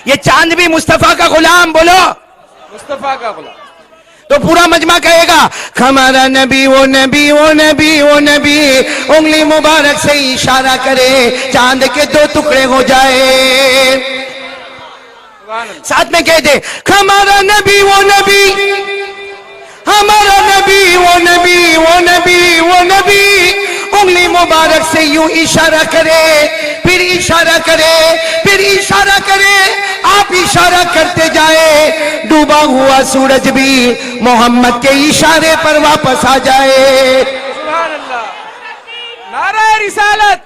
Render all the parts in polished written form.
ये चांद भी मुस्तफा का गुलाम, बोलो मुस्तफा का गुलाम। तो पूरा मजमा कहेगा हमारा नबी वो नबी वो नबी वो नबी, उंगली मुबारक से इशारा करे चांद के दो टुकड़े हो जाए। साथ में कह दे हमारा नबी वो नबी, हमारा नबी वो नबी वो नबी वो नबी, उंगली मुबारक से यूं इशारा करे, फिर इशारा करे, फिर इशारा करे, आप इशारा करते जाए, डूबा हुआ सूरज भी मोहम्मद के इशारे पर वापस आ जाए। सुभान अल्लाह, नारा रिसालत।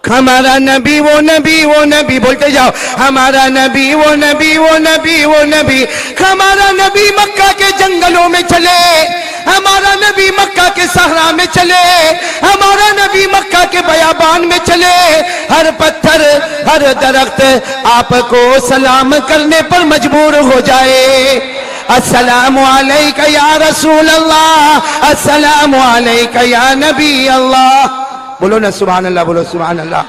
हमारा नबी वो नबी वो नबी, बोलते जाओ हमारा नबी वो नबी वो नबी वो नबी। हमारा नबी मक्का के जंगलों में चले, हमारा नबी मक्का के सहरा में चले, हमारा नबी मक्का के बयाबान में चले, हर पत्थर हर दरख्त आपको सलाम करने पर मजबूर हो जाए। अस्सलामु अलैका या रसूल अल्लाह, अस्सलामु अलैका या नबी अल्लाह। बोलो ना सुभान अल्लाह, बोलो सुभान अल्लाह।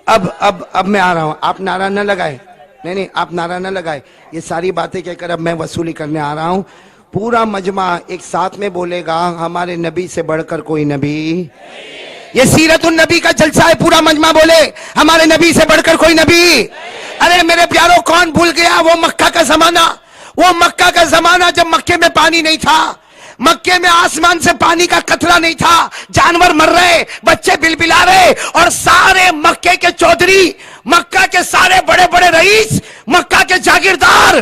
अब मैं आ रहा हूं, आप नारा न लगाए, नहीं आप नारा न लगाए, ये सारी बातें कहकर अब मैं वसूली करने आ रहा हूं। पूरा मजमा एक साथ में बोलेगा हमारे नबी से बढ़कर कोई नबी। ये सीरतुन नबी का जलसा है, पूरा मजमा बोले हमारे नबी से बढ़कर कोई नबी। अरे मेरे प्यारों, कौन भूल गया वो मक्का का जमाना, वो मक्का का जमाना जब मक्के में पानी नहीं था, मक्के में आसमान से पानी का कतरा नहीं था, जानवर मर रहे, बच्चे बिलबिला रहे, और सारे मक्के के चौधरी, मक्का के सारे बड़े बड़े रईस, मक्का के जागीरदार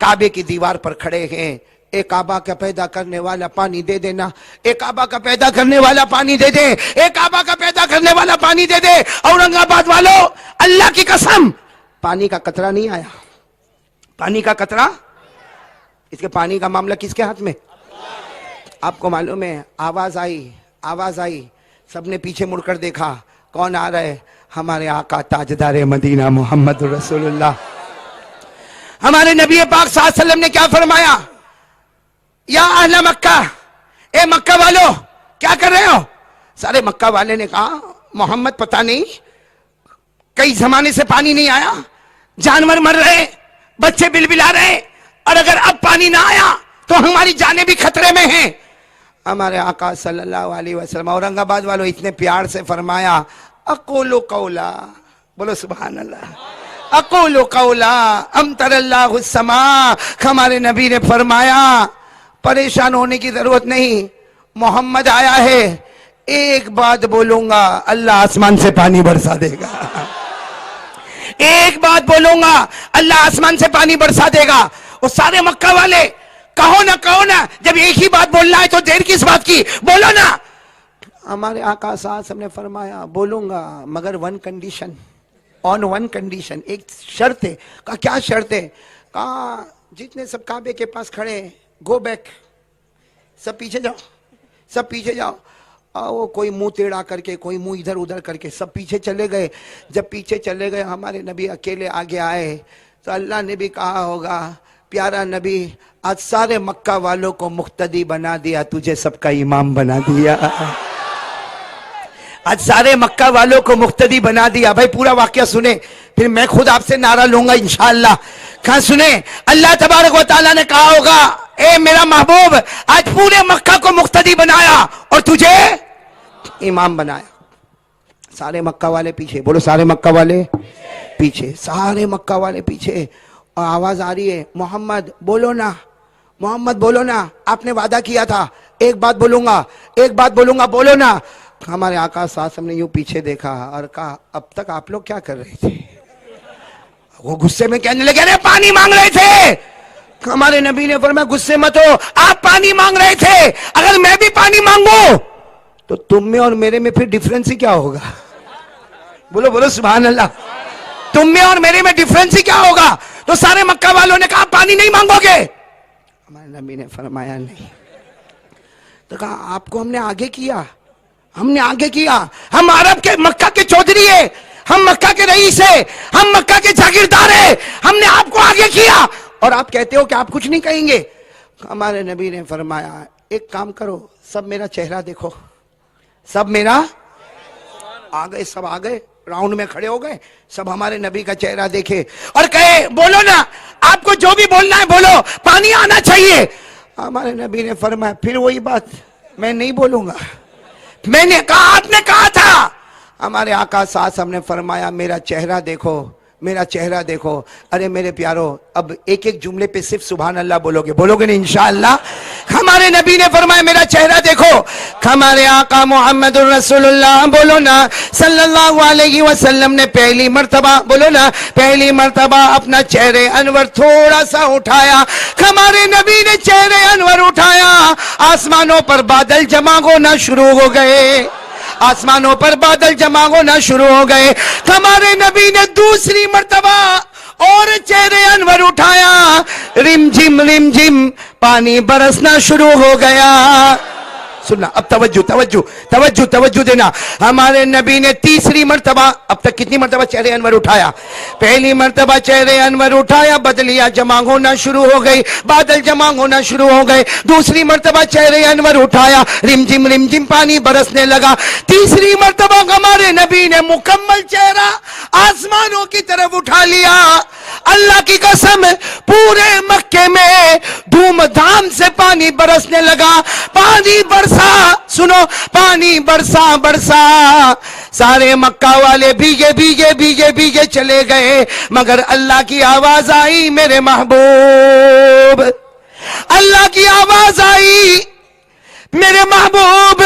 काबे की दीवार पर खड़े हैं। एक काबा का पैदा करने वाला पानी दे देना, एक काबा का पैदा करने वाला पानी दे दे, एक काबा का पैदा करने वाला पानी दे दे। औरंगाबाद वालों, अल्लाह की कसम, पानी का कतरा नहीं आया, पानी का कतरा। इसके पानी का मामला किसके हाथ में? आपको मालूम है, आवाज आई, सबने पीछे मुड़कर देखा, कौन आ रहा है? हमारे आका ताजदार मदीना मोहम्मद रसूलुल्लाह। हमारे नबी पाक सल्लल्लाहु अलैहि वसल्लम ने क्या फरमाया? या अहले मक्का, ए मक्का वालों क्या कर रहे हो? सारे मक्का वाले ने कहा मोहम्मद पता नहीं कई जमाने से पानी नहीं आया, जानवर मर रहे, बच्चे बिलबिला रहे, और अगर अब पानी ना आया तो हमारी जानें भी खतरे में हैं। हमारे आका सल्लल्लाहु अलैहि वसल्लम, औरंगाबाद वालों, इतने प्यार से फरमाया अक़ूलु क़ौला, बोलो सुभान अल्लाह, अक़ूलु क़ौला अमतरल्लाहु समा। हमारे नबी ने फरमाया परेशान होने की जरूरत नहीं, मोहम्मद आया है, एक बात बोलूंगा अल्लाह आसमान से पानी बरसा देगा, एक बात बोलूंगा अल्लाह आसमान से पानी बरसा देगा। और सारे मक्का वाले कहो ना, जब एक ही बात बोलना है तो देर किस बात की, बोलो ना। हमारे आका साहब ने फरमाया बोलूंगा मगर one condition, on one condition, एक शर्त है। कहा क्या शर्त है? कहा जितने सब काबे के पास खड़े गो बैक, सब पीछे जाओ, सब पीछे जाओ। वो कोई मुंह टेढ़ा करके, कोई मुंह इधर उधर करके सब पीछे चले गए। जब पीछे चले गए, हमारे नबी अकेले आगे आए, तो अल्लाह ने भी कहा होगा प्यारा नबी आज सारे मक्का वालों को मुक्तदी बना दिया, तुझे सबका इमाम बना दिया। आज सारे मक्का वालों को मुक्तदी बना दिया। भाई पूरा वाकया सुने, फिर मैं खुद आपसे नारा लूंगा इंशाअल्लाह। कहां सुने? अल्लाह तबारक व तआला ने कहा होगा ए मेरा महबूब आज पूरे मक्का को मुक्तदी बनाया और तुझे इमाम बनाया। सारे मक्का वाले पीछे, बोलो सारे मक्का वाले पीछे, सारे मक्का वाले पीछे। और आवाज आ रही है मोहम्मद बोलो ना, मोहम्मद बोलो ना, आपने वादा किया था एक बात बोलूंगा, एक बात बोलूंगा, बोलो ना। हमारे आका साहब ने यूं पीछे देखा और कहा अब तक आप लोग क्या कर रहे थे? वो गुस्से में कहने लगे अरे पानी मांग रहे थे। हमारे नबी ने फरमाया गुस्से मत हो, आप पानी मांग रहे थे, अगर मैं भी पानी मांगू तो तुम में और मेरे में फिर डिफरेंस ही क्या होगा? बोलो बोलो सुभान अल्लाह। तुम में और मेरे में डिफरेंस ही क्या होगा? तो सारे मक्का वालों ने कहा पानी नहीं मांगोगे? हमारे नबी ने फरमाया नहीं। तो कहा आपको हमने आगे किया, हमने आगे किया, हम अरब के मक्का के चौधरी है, हम मक्का के रईस है, हम मक्का के जागीरदार है, हमने आपको आगे किया और आप कहते हो कि आप कुछ नहीं कहेंगे। हमारे नबी ने फरमाया एक काम करो, सब मेरा चेहरा देखो, सब मेरा आ गए, सब आ गए। राउंड में खड़े हो गए, सब हमारे नबी का चेहरा देखे और कहे बोलो ना, आपको जो भी बोलना है बोलो, पानी आना चाहिए। हमारे नबी ने फरमाया फिर वही बात, मैं नहीं बोलूंगा। मैंने कहा आपने कहा था। हमारे आका साथ हमने फरमाया मेरा चेहरा देखो, मेरा चेहरा देखो। अरे मेरे प्यारो, अब एक एक जुमले पे सिर्फ सुभान अल्लाह बोलोगे, बोलोगे नहीं इंशाअल्लाह। हमारे नबी ने फरमाया मेरा चेहरा देखो। हमारे आका मोहम्मदुर रसूलुल्लाह बोलो ना सल्लल्लाहु अलैहि वसल्लम ने पहली मर्तबा, बोलो ना, पहली मर्तबा अपना चेहरे अनवर थोड़ा सा उठाया। हमारे नबी ने चेहरे अनवर उठाया, आसमानों पर बादल जमा होना शुरू हो गए, आसमानों पर बादल जमा होना शुरू हो गए। हमारे नबी ने दूसरी मर्तबा और चेहरे अनवर उठाया, रिम झिम पानी बरसना शुरू हो गया। सुनना, अब तवज्जो तवज्जो तवज्जो तवज्जो देना। हमारे नबी ने तीसरी मर्तबा, अब तक कितनी मर्तबा चेहरे अनवर उठाया? पहली मर्तबा चेहरे अनवर उठाया, बदलियां जमा होना शुरू हो गई, बादल जमा होना शुरू हो गए। दूसरी मर्तबा चेहरे अनवर उठाया, रिमझिम पानी बरसने लगा। तीसरी मर्तबा हमारे नबी ने मुकम्मल चेहरा आसमानों की तरफ उठा लिया। अल्लाह की कसम, पूरे मक्के में धूमधाम से पानी बरसने लगा। पानी बरसा, सुनो, पानी बरसा बरसा, सारे मक्का वाले भीगे भीगे भीगे भीगे चले गए, मगर अल्लाह की आवाज आई मेरे महबूब, अल्लाह की आवाज आई मेरे महबूब,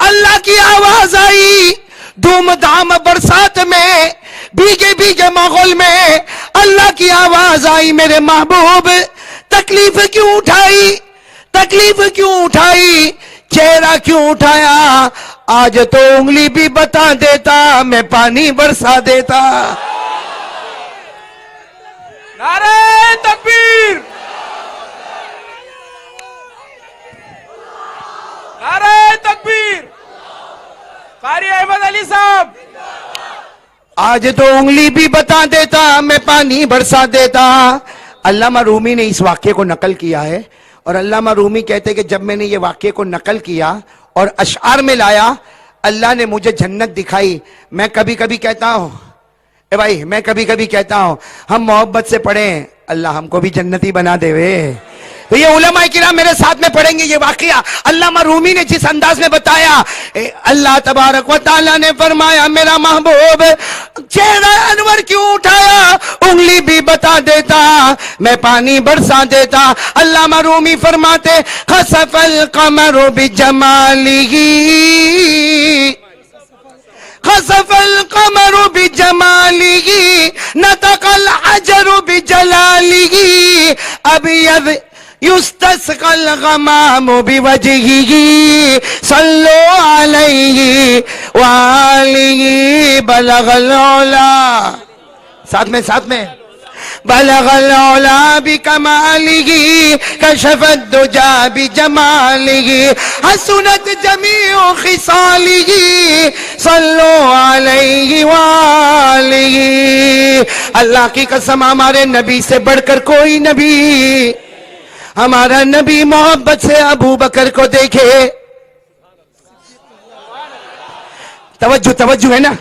अल्लाह की आवाज आई। धूमधाम बरसात में, भीगे भीगे माहौल में अल्लाह की आवाज आई मेरे महबूब। तकलीफ क्यों उठाई, तकलीफ क्यों उठाई, चेहरा क्यों उठाया? आज तो उंगली भी बता देता, मैं पानी बरसा देता। नारे तकबीर, नारे तकबीर। कारी अहमद अली साहब, आज तो उंगली भी बता देता, मैं पानी बरसा देता। अल्लामा रूमी ने इस वाक्य को नकल किया है और अल्लामा रूमी कहते कि जब मैंने ये वाक्य को नकल किया और अशआर में लाया, अल्लाह ने मुझे जन्नत दिखाई। मैं कभी कभी कहता हूं, ए भाई, मैं कभी कभी कहता हूं हम मोहब्बत से पढ़ें, अल्लाह हमको भी जन्नती बना देवे। तो ये उलमा किराम मेरे साथ में पढ़ेंगे ये वाकया। अल्लामा रूमी ने जिस अंदाज में बताया, अल्लाह तबारक व तआला ने फरमाया मेरा महबूब चेहरा अनवर क्यों उठाया? उंगली भी बता देता, मैं पानी बरसा देता। अल्लामा रूमी फरमाते खसफल कमरु बिजमालिही, खसफल कमरु बिजमालिही, नतकल अजरु बिजलालिही, अबयद युस्तस्कल गमामु बिवजहिही, सल्लु अलैहि वालिही बलगल औला। साथ में बलगल औला बिकमालिही, कशफत दुजा बिजमालिही, हसनत जमीउ खिसालिही, सल्लु अलैहि वालिही। अल्लाह की कसम, हमारे नबी से बढ़कर कोई नबी, हमारा नबी मोहब्बत से अबू बकर को देखे। तवज्जो है ना,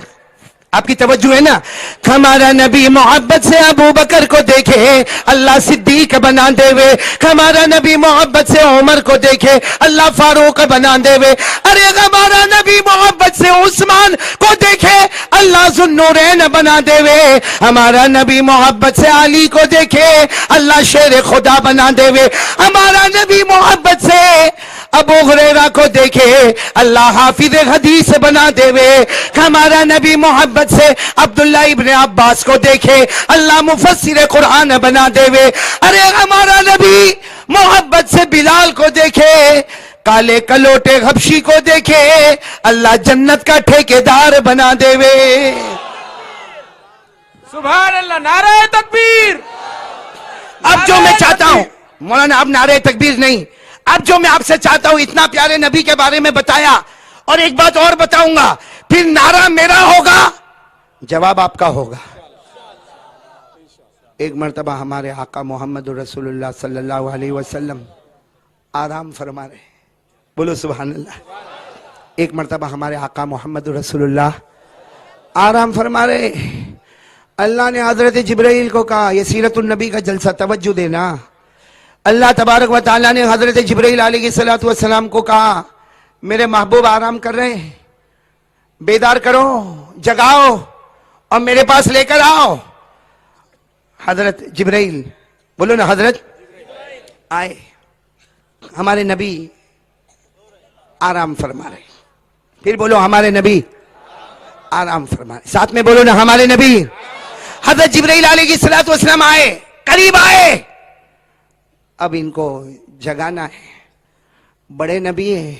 आपकी तवज्जो है ना। हमारा नबी मोहब्बत से अबू बकर को देखे, अल्लाह सिद्दीक बना देवे। हमारा नबी मोहब्बत से उमर को देखे, अल्लाह फारूक बना देवे। अरे हमारा नबी मोहब्बत से उस्मान को देखे, अल्लाह जुन्नूरैन बना देवे। हमारा नबी मोहब्बत से अली को देखे, अल्लाह शेर खुदा बना देवे। हमारा नबी मोहब्बत से अबू हुरैरा को देखे, अल्लाह हाफिज हदीस बना देवे। हमारा नबी मोहब्बत से अब्दुल्ला इब्ने अब्बास को देखे, अल्लाह मुफस्सिर कुरान बना देवे। अरे हमारा नबी मोहब्बत से बिलाल को देखे, काले कलोटे हबशी को देखे, अल्लाह जन्नत का ठेकेदार बना देवे। सुभान अल्लाह, नारे तकबीर। अब जो मैं चाहता हूं मौलाना, अब नारे तकबीर नहीं, अब जो मैं आपसे चाहता हूं, इतना प्यारे नबी के बारे में बताया और एक बात और बताऊंगा, फिर नारा मेरा होगा, जवाब आपका होगा। एक मर्तबा हमारे आका मोहम्मद रसूलुल्लाह सल्लल्लाहु अलैहि वसल्लम आराम फरमा रहे, बोलो सुभान अल्लाह। एक मर्तबा हमारे आका मोहम्मद रसूलुल्लाह आराम फरमा रहे। अल्लाह ने हजरत जिब्राइल को कहा, ये सीरतुन नबी का जलसा, तवज्जो देना। अल्लाह तबारक व तआला ने हजरत जिब्राइल अलैहिस्सलातु वस्सलाम को कहा, मेरे महबूब आराम कर रहे हैं, बेदार करो, जगाओ और मेरे पास लेकर आओ। हजरत जिब्राइल, बोलो ना, हजरत आए, हमारे नबी आराम फरमा रहे। फिर बोलो, हमारे नबी आराम फरमा रहे। साथ में बोलो ना, हमारे नबी। हजरत जिब्राइल अलैहिस्सलातु वस्सलाम आए, करीब आए। अब इनको जगाना है, बड़े नबी है,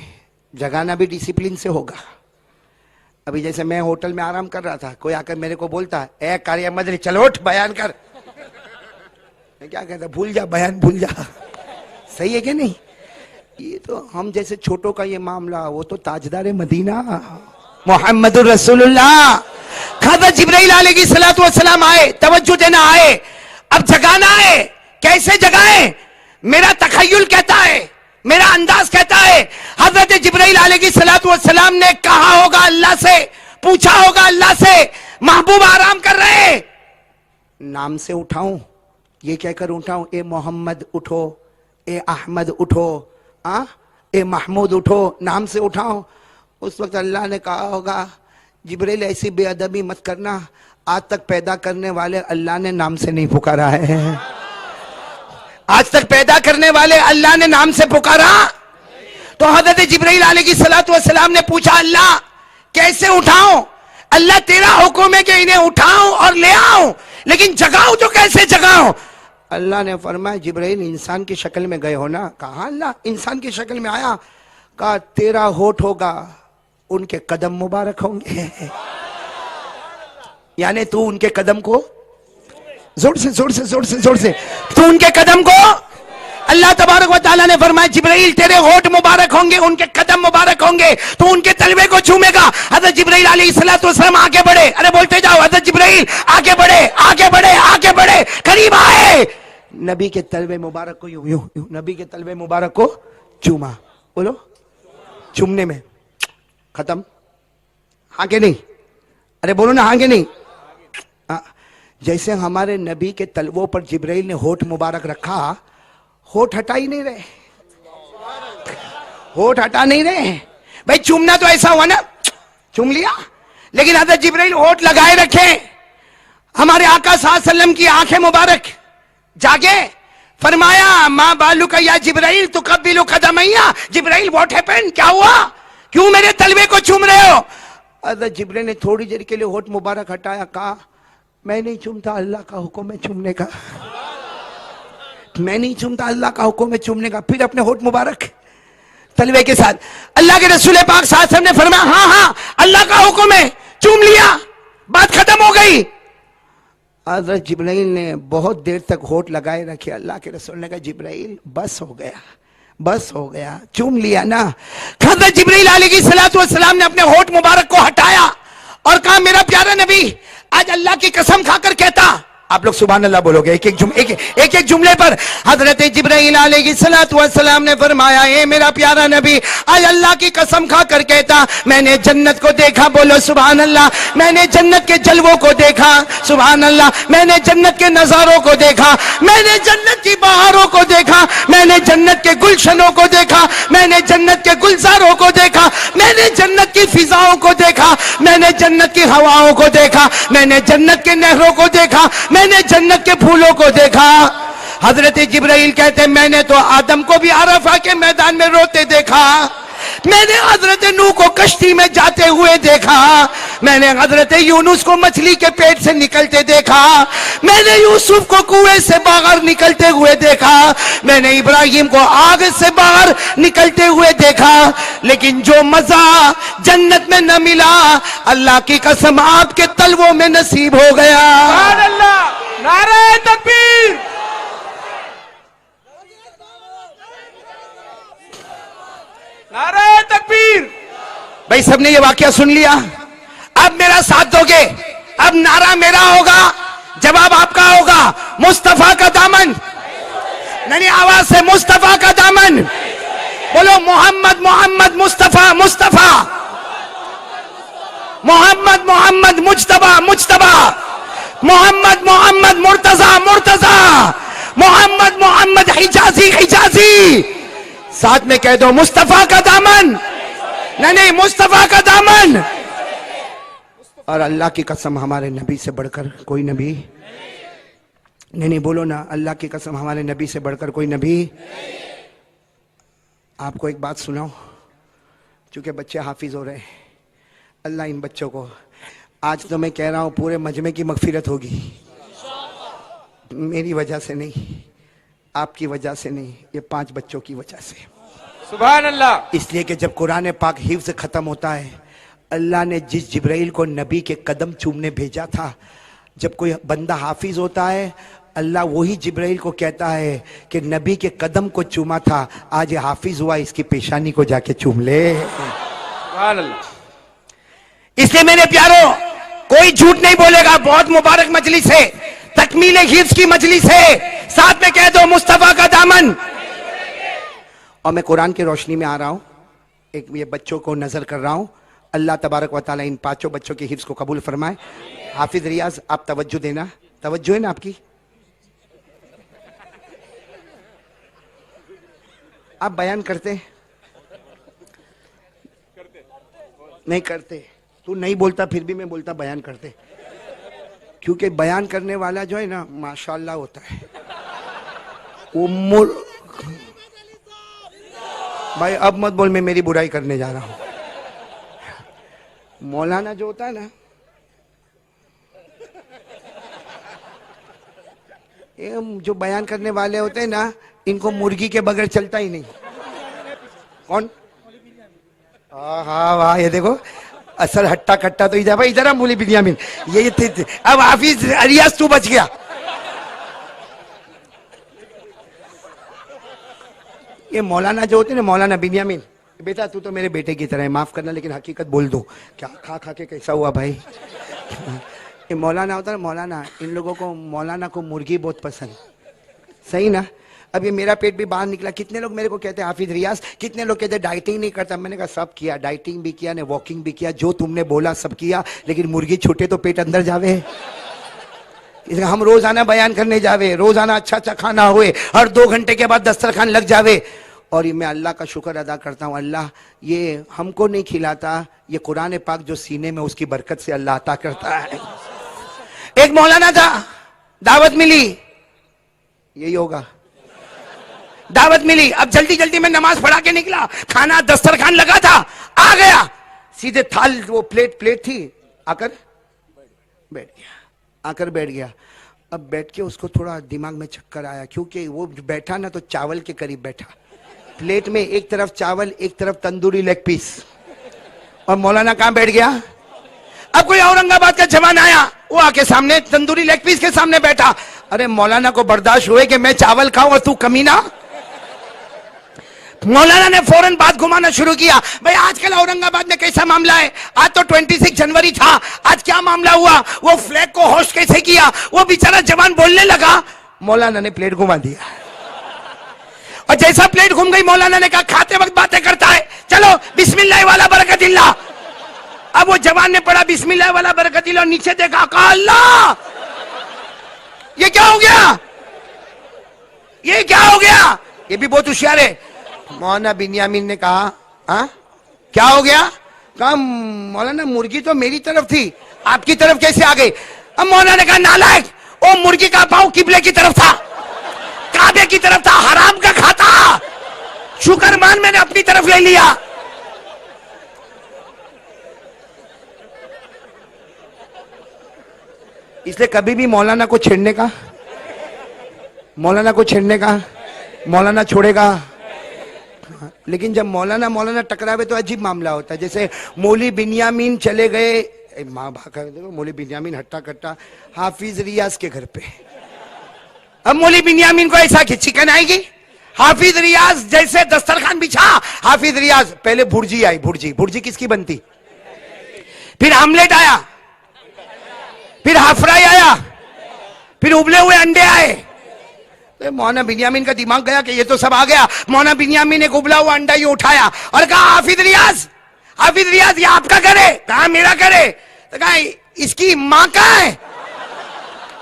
जगाना भी डिसिप्लिन से होगा। अभी जैसे मैं होटल में आराम कर रहा था, कोई आकर मेरे को बोलता, ए कार्य मदरी, चलो उठ बयान कर, मैं क्या कहता, भूल जा बयान, भूल जा। सही है कि नहीं? ये तो हम जैसे छोटों का ये मामला, वो तो ताजदार मदीना मोहम्मदुर रसूलुल्लाह। हज़रत जिब्राइल अलैहिस्सलातु वस्सलाम आए, तवज्जो देना आए, अब जगाना है। कैसे जगाएं? मेरा तखय्युल कहता है, मेरा अंदाज कहता है। हजरत जिब्राइल अलैहिस्सलातु वस्सलाम ने कहा होगा अल्लाह से, पूछा होगा अल्लाह से, महबूब आराम कर रहे, नाम से उठाऊं, ये कहकर उठाऊं, ए मोहम्मद उठो, ए अहमद उठो, ए महमूद उठो, नाम से उठाओ। उस वक्त अल्लाह ने कहा होगा, जिब्राइल ऐसी बेअदबी मत करना, आज तक पैदा करने वाले अल्लाह ने नाम से नहीं पुकारा है। आज तक पैदा करने वाले अल्लाह ने नाम से पुकारा। तो हजरत जिब्राइल अलैहिस्सलातु वस्सलाम ने पूछा, अल्लाह कैसे उठाऊं? अल्लाह तेरा हुक्म है कि इन्हें उठाऊं और ले आऊं, लेकिन जगाऊं तो कैसे जगाऊं? अल्लाह ने फरमाया, जिब्राइल इंसान की शक्ल में गए हो ना? कहा अल्लाह इंसान की शक्ल में आया। कहा तेरा होठ होगा, उनके कदम मुबारक होंगे, यानी तू उनके कदम को जोर से जोर से जोर से जोर से, तू उनके कदम को, अल्लाह तबारक व तआला ने फरमाया, जिब्राइल तेरे होठ मुबारक होंगे, उनके कदम मुबारक होंगे, तो उनके तलवे को चूमेगा। हज़रत जिब्राइल अलैहिस्सलातु वस्सलाम आगे बढ़े, अरे बोलते जाओ, हज़रत जिब्राइल आगे बढ़े, आगे बढ़े, आगे बढ़े, करीब आए, नबी के तलवे मुबारक को यूं यूं यूं, नबी के तलवे मुबारक को चूमा। बोलो, चूमने में खत्म, हाँ के नहीं? अरे बोलो ना, हाँ के नहीं? जैसे हमारे नबी के तलवों पर जिब्राइल ने होठ मुबारक रखा, होठ हटा ही नहीं रहे, होठ हटा नहीं रहे। भाई चूमना तो ऐसा हुआ ना, चूम लिया, लेकिन हज़रत जिब्राइल होठ लगाए रखे। हमारे आका सल्लल्लाहु अलैहि वसल्लम की आंखें मुबारक जागे, फरमाया, माँ बालू का या जिब्राइल तो कब्बिलु कदमैया। जिब्राइल व्हाट हैपेंड, क्या हुआ, क्यों मेरे तलवे को चूम रहे हो? हज़रत जिब्राइल ने थोड़ी देर के लिए होठ मुबारक हटाया, कहा मैं नहीं चूमता, अल्लाह का हुक्म है चूमने का, मैं नहीं चूमता, अल्लाह का हुक्म है चूमने का। फिर अपने होठ मुबारक तलवे के साथ, अल्लाह के रसूल पाक सल्लल्लाहु अलैहि वसल्लम ने फरमाया, हाँ हाँ अल्लाह का हुक्म है, चूम लिया, बात खत्म हो गई। हज़रत जिब्राइल ने बहुत देर तक होठ लगाए रखे। अल्लाह के रसूल ने कहा, जिब्राइल बस हो गया, बस हो गया, चूम लिया ना। हज़रत जिब्राइल अलैहिस्सलातु वस्सलाम ने अपने होठ मुबारक को हटाया और कहा, मेरा प्यारा नबी, आज अल्लाह की कसम खाकर कहता, आप लोग सुभान अल्लाह बोलोगे एक एक जुमले पर। हजरत जिब्राइल अलैहिस्सलातु वस्सलाम ने फरमाया, ए मेरा प्यारा नबी, आज अल्लाह की कसम खाकर कहता, मैंने जन्नत को देखा, बोलो सुभान अल्लाह, मैंने जन्नत के जलवों को देखा, सुभान अल्लाह, मैंने जन्नत के नजारों को देखा, मैंने जन्नत की बहारों को देखा, मैंने जन्नत के गुलशनों को देखा, मैंने जन्नत के गुलजारों को देखा, मैंने जन्नत की फिजाओं को देखा, मैंने जन्नत की हवाओं को देखा, मैंने जन्नत के नहरों को देखा, मैंने जन्नत के फूलों को देखा। हजरत जिब्राइल कहते, मैंने तो आदम को भी अरफा के मैदान में रोते देखा, मैंने हजरत नूह को कश्ती में जाते हुए देखा, मैंने हजरत यूनुस को मछली के पेट से निकलते देखा, मैंने यूसुफ को कुएं से बाहर निकलते हुए देखा, मैंने इब्राहिम को आग से बाहर निकलते हुए देखा, लेकिन जो मजा जन्नत में न मिला, अल्लाह की कसम आपके तलवों में नसीब हो गया। सुभान अल्लाह, नारे तकबीर, नारे तकबीर। भाई सबने ये वाकया सुन लिया, अब मेरा साथ दोगे, अब नारा मेरा होगा, जवाब आपका होगा, मुस्तफा का दामन, नहीं आवाज से, मुस्तफा का दामन, बोलो मोहम्मद मोहम्मद मुस्तफा मुस्तफा मोहम्मद मोहम्मद मुज्तबा मुज्तबा, मोहम्मद मोहम्मद मुर्तजा मुर्तजा, मोहम्मद मोहम्मद हिजाजी हिजाजी। साथ में कह दो मुस्तफा का दामन, नहीं मुस्तफा का दामन। और अल्लाह की कसम हमारे नबी से बढ़कर कोई नबी नहीं बोलो ना, अल्लाह की कसम हमारे नबी से बढ़कर कोई नबी। आपको एक बात सुनाओ, क्योंकि बच्चे हाफिज हो रहे हैं, अल्लाह इन बच्चों को, आज तो मैं कह रहा हूं पूरे मजमे की मगफिरत होगी, मेरी वजह से नहीं, आपकी वजह से नहीं, ये 5 बच्चों की वजह से। सुभान अल्लाह। इसलिए कि जब कुरान पाक हिफ्ज खत्म होता है, अल्लाह ने जिस जिब्राइल को नबी के कदम चूमने भेजा था, जब कोई बंदा हाफिज होता है, अल्लाह वही जिब्राइल को कहता है कि नबी के कदम को चूमा था, आज ये हाफिज हुआ, इसकी पेशानी को जाके चूम ले। सुभान अल्लाह। इसलिए मेरे प्यारो, कोई झूठ नहीं बोलेगा, बहुत मुबारक मजलिस है, तकमील हिफ्ज की मजलिस है, साथ में कह दो मुस्तफा का दामन। और मैं कुरान की रोशनी में आ रहा हूं, एक ये बच्चों को नजर कर रहा हूं, अल्लाह तबारक व तआला इन 5 बच्चों के हिफ्ज को कबूल फरमाए। हाफिज रियाज, आप तवज्जो देना, तवज्जो है ना आपकी, आप बयान करते नहीं करते, तू नहीं बोलता फिर भी मैं बोलता बयान करते, क्योंकि बयान करने वाला जो है ना माशाअल्लाह होता है वो भाई अब मत बोल, मैं मेरी बुराई करने जा रहा हूं। मौलाना जो होता है ना, ये जो बयान करने वाले होते हैं ना, इनको मुर्गी के बगैर चलता ही नहीं। कौन? हाँ वाह, ये देखो असल हट्टा कट्टा तो इधर, भाई इधर हम बोली बिन्यामीन, ये थे। अब हाफिज रियाज तू बच गया। ये मौलाना जो होते हैं ना, मौलाना बिन्यामीन, बेटा तू तो मेरे बेटे की तरह है, माफ करना लेकिन हकीकत बोल दो, क्या खा खा के कैसा हुआ भाई। ये मौलाना होता है, मौलाना, इन लोगों को, मौलाना को मुर्गी बहुत पसंद, सही ना। अब ये मेरा पेट भी बाहर निकला, कितने लोग मेरे को कहते हैं हाफिज रियाज, कितने लोग कहते हैं डाइटिंग नहीं करता, मैंने कहा सब किया, डाइटिंग भी किया ने, वॉकिंग भी किया, जो तुमने बोला सब किया, लेकिन मुर्गी छूटे तो पेट अंदर जावे। इसलिए हम रोजाना बयान करने जावे, रोजाना अच्छा अच्छा खाना हुए, हर 2 घंटे के बाद दस्तरखान लग जावे। और ये मैं अल्लाह का शुक्र अदा करता हूँ, अल्लाह ये हमको नहीं खिलाता, ये कुरान पाक जो सीने में उसकी बरकत से अल्लाह अता करता है। एक मौलाना था, दावत मिली, यही होगा, दावत मिली, अब जल्दी जल्दी में नमाज पढ़ा के निकला, खाना दस्तरखान लगा था, आ गया सीधे थाल, वो प्लेट थी, आकर बैठ गया। अब बैठ के उसको थोड़ा दिमाग में चक्कर आया, क्योंकि वो बैठा ना तो चावल के करीब बैठा, प्लेट में एक तरफ चावल एक तरफ तंदूरी लेग पीस, और मौलाना कहां बैठ गया। अब कोई औरंगाबाद का जवान आया, वो आके सामने तंदूरी लेग पीस के सामने बैठा। अरे मौलाना को बर्दाश्त हुए कि मैं चावल खाऊं और तू कमीना। मौलाना ने फौरन बात घुमाना शुरू किया, भाई आजकल औरंगाबाद में कैसा मामला है, आज तो 26 जनवरी था, आज क्या मामला हुआ, वो फ्लैग को होस्ट कैसे किया। वो बेचारा जवान बोलने लगा, मौलाना ने प्लेट घुमा दिया, और जैसा प्लेट घूम गई, मौलाना ने कहा खाते वक्त बातें करता है, चलो बिस्मिल्लाह वाला बरकतिल्लाह। अब वो जवान ने पढ़ा बिस्मिल्लाह वाला बरकतिल्लाह, नीचे देखा, कहा अल्लाह ये क्या हो गया, ये क्या हो गया, ये भी बहुत होशियार है। मौलाना बिन्यामीन ने कहा हाँ क्या हो गया, कहा मौलाना मुर्गी तो मेरी तरफ थी, आपकी तरफ कैसे आ गई। अब मौलाना ने कहा नालायक, ओ मुर्गी का पांव किबले की तरफ था, काबे की तरफ था, हराम का खाता, शुक्र मान मैंने अपनी तरफ ले लिया। इसलिए कभी भी मौलाना को छेड़ने का, मौलाना छोड़ेगा। लेकिन जब मौलाना टकरावे तो अजीब मामला होता है। जैसे मौली बिन्यामीन चले गए, माँ भागा देखो, मौली बिन्यामीन हट्टा कट्टा हाफिज रियाज के घर पे। अब मौली बिन्यामीन को ऐसा कि चिकन आएगी, हाफिज रियाज जैसे दस्तरखान बिछा, हाफिज रियाज पहले भुर्जी आई, भुर्जी किसकी बनती, फिर आमलेट आया, फिर हाफ फ्राई आया, फिर उबले हुए अंडे आए। तो मौलाना बिन्यामीन का दिमाग गया कि ये तो सब आ गया। मौलाना बिन्यामीन एक उबला हुआ अंडा ही उठाया और कहा हाफिज रियाज हाफिज रियाज ये आपका घर है? कहा मेरा घर है। तो कहा इसकी माँ कहाँ है?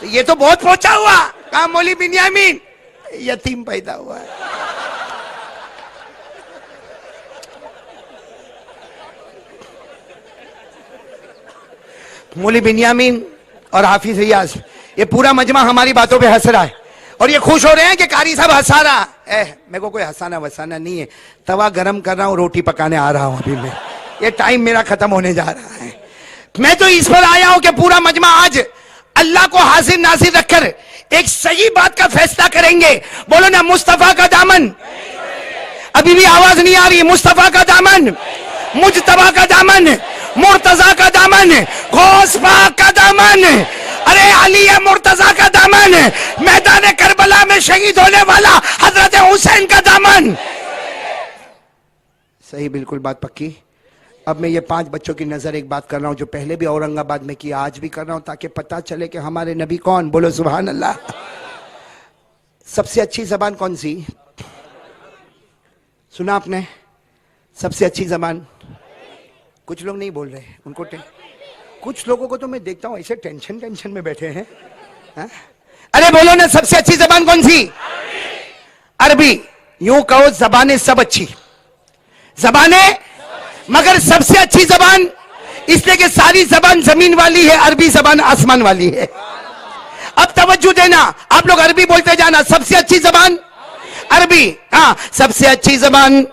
तो ये तो बहुत पहुंचा हुआ। कहा मौली बिन्यामीन यतीम पैदा हुआ है। मौली बिन्यामीन और हाफिज रियाज ये पूरा मजमा हमारी बातों पे हंस रहा है और ये खुश हो रहे हैं कि कारी साहब हंसा रहा है। मेरे को कोई हंसाना वसाना नहीं है, तवा गरम कर रहा हूं, रोटी पकाने आ रहा हूं अभी मैं। ये टाइम मेरा खत्म होने जा रहा है। मैं तो इस पर आया हूं कि पूरा मजमा आज अल्लाह को हाजिर नाजिर रखकर एक सही बात का फैसला करेंगे। बोलो ना मुस्तफा का दामन। अभी भी आवाज नहीं आ रही। मुस्तफा का दामन, मुजतबा का दामन, मुर्तजा का दामन, गौस पाक का दामन, अरे अली मुर्तजा का दामन, मैदान करबला में शहीद होने वाला हजरत हुसैन का दामन। सही, बिल्कुल बात पक्की। अब मैं ये 5 बच्चों की नजर एक बात कर रहा हूं जो पहले भी औरंगाबाद में किया, आज भी कर रहा हूं ताकि पता चले कि हमारे नबी कौन। बोलो सुभान अल्लाह। सबसे अच्छी जबान कौन सी? सुना आपने? सबसे अच्छी जबान? कुछ लोग नहीं बोल रहे, उनको कुछ लोगों को तो मैं देखता हूं ऐसे टेंशन में बैठे हैं। हा? अरे बोलो ना, सबसे अच्छी जबान कौन सी? अरबी। यूं कहो जबानें सब अच्छी जबानें, मगर सबसे अच्छी जबान इसलिए कि सारी जबान जमीन वाली है, अरबी जबान आसमान वाली है। अब तवज्जो देना, आप लोग अरबी बोलते जाना। सबसे अच्छी जबान अरबी। हाँ, सबसे अच्छी जबान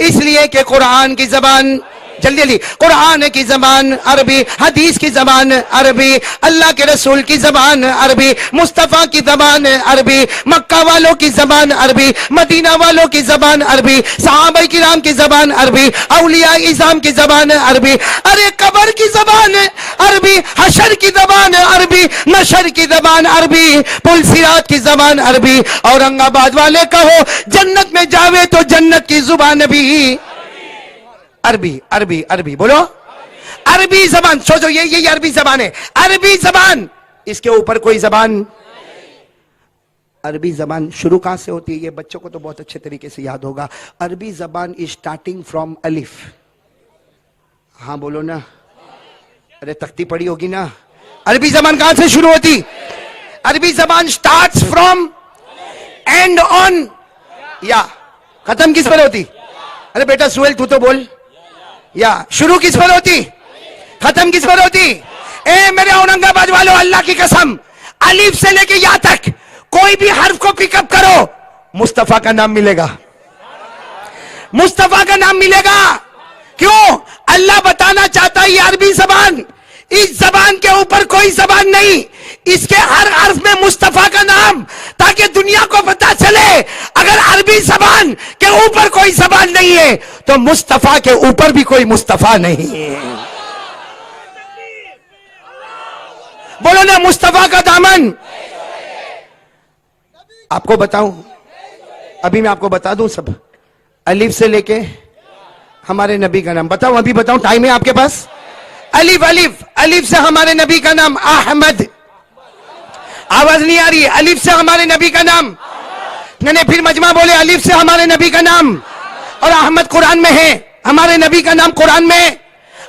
इसलिए कि कुरान की जबान, जल्दी जल्दी, कुरान की जबान अरबी, हदीस की जबान अरबी, अल्लाह के रसूल की जबान अरबी, मुस्तफा की जबान अरबी, मक्का वालों की जबान अरबी, मदीना वालों की जबान अरबी, सहाबा किराम की जबान अरबी, औलिया इज़ाम की जबान अरबी, अरे कब्र की जबान अरबी, हशर की जबान अरबी, नशर की जबान अरबी, पुल सिरात की जबान अरबी। औरंगाबाद वाले कहो जन्नत में जावे तो जन्नत की जुबान भी अरबी। अरबी अरबी बोलो, अरबी जबान। सोचो ये अरबी जबान है, अरबी जबान, इसके ऊपर कोई जबान। अरबी जबान शुरू कहां से होती है? ये बच्चों को तो बहुत अच्छे तरीके से याद होगा। अरबी जबान इज स्टार्टिंग फ्रॉम अलिफ। हाँ बोलो ना, अरे तख्ती पड़ी होगी ना। अरबी जबान कहां से शुरू होती? अरबी जबान स्टार्ट्स फ्रॉम एंड ऑन या। खत्म किस पर होती? अरे बेटा सुहेल तू तो बोल। या शुरू किस पर होती, खत्म किस पर होती? ए मेरे औरंगाबाद वालों, अल्लाह की कसम, अलीफ से लेके या तक कोई भी हर्फ को पिकअप करो, मुस्तफा का नाम मिलेगा, मुस्तफा का नाम मिलेगा। क्यों? अल्लाह बताना चाहता है ये अरबी जबान, इस जबान के ऊपर कोई जबान नहीं, इसके हर हर्फ में मुस्तफा का नाम, ताकि दुनिया को पता चले अगर अरबी जबान के ऊपर कोई जबान नहीं है तो मुस्तफा के ऊपर भी कोई मुस्तफा नहीं है। बोलो ना मुस्तफा का दामन। आपको बताऊं, अभी मैं आपको बता दूं सब, अलिफ से लेके हमारे नबी का नाम बताऊं, अभी बताऊं, टाइम है आपके पास? अलिफ अलिफ, अलिफ से हमारे नबी का नाम अहमद। आवाज नहीं आ रही है? अलिफ से हमारे नबी का नाम। मैंने फिर मजमा बोले, अलिफ से हमारे नबी का नाम, और अहमद कुरान में है, हमारे नबी का नाम कुरान में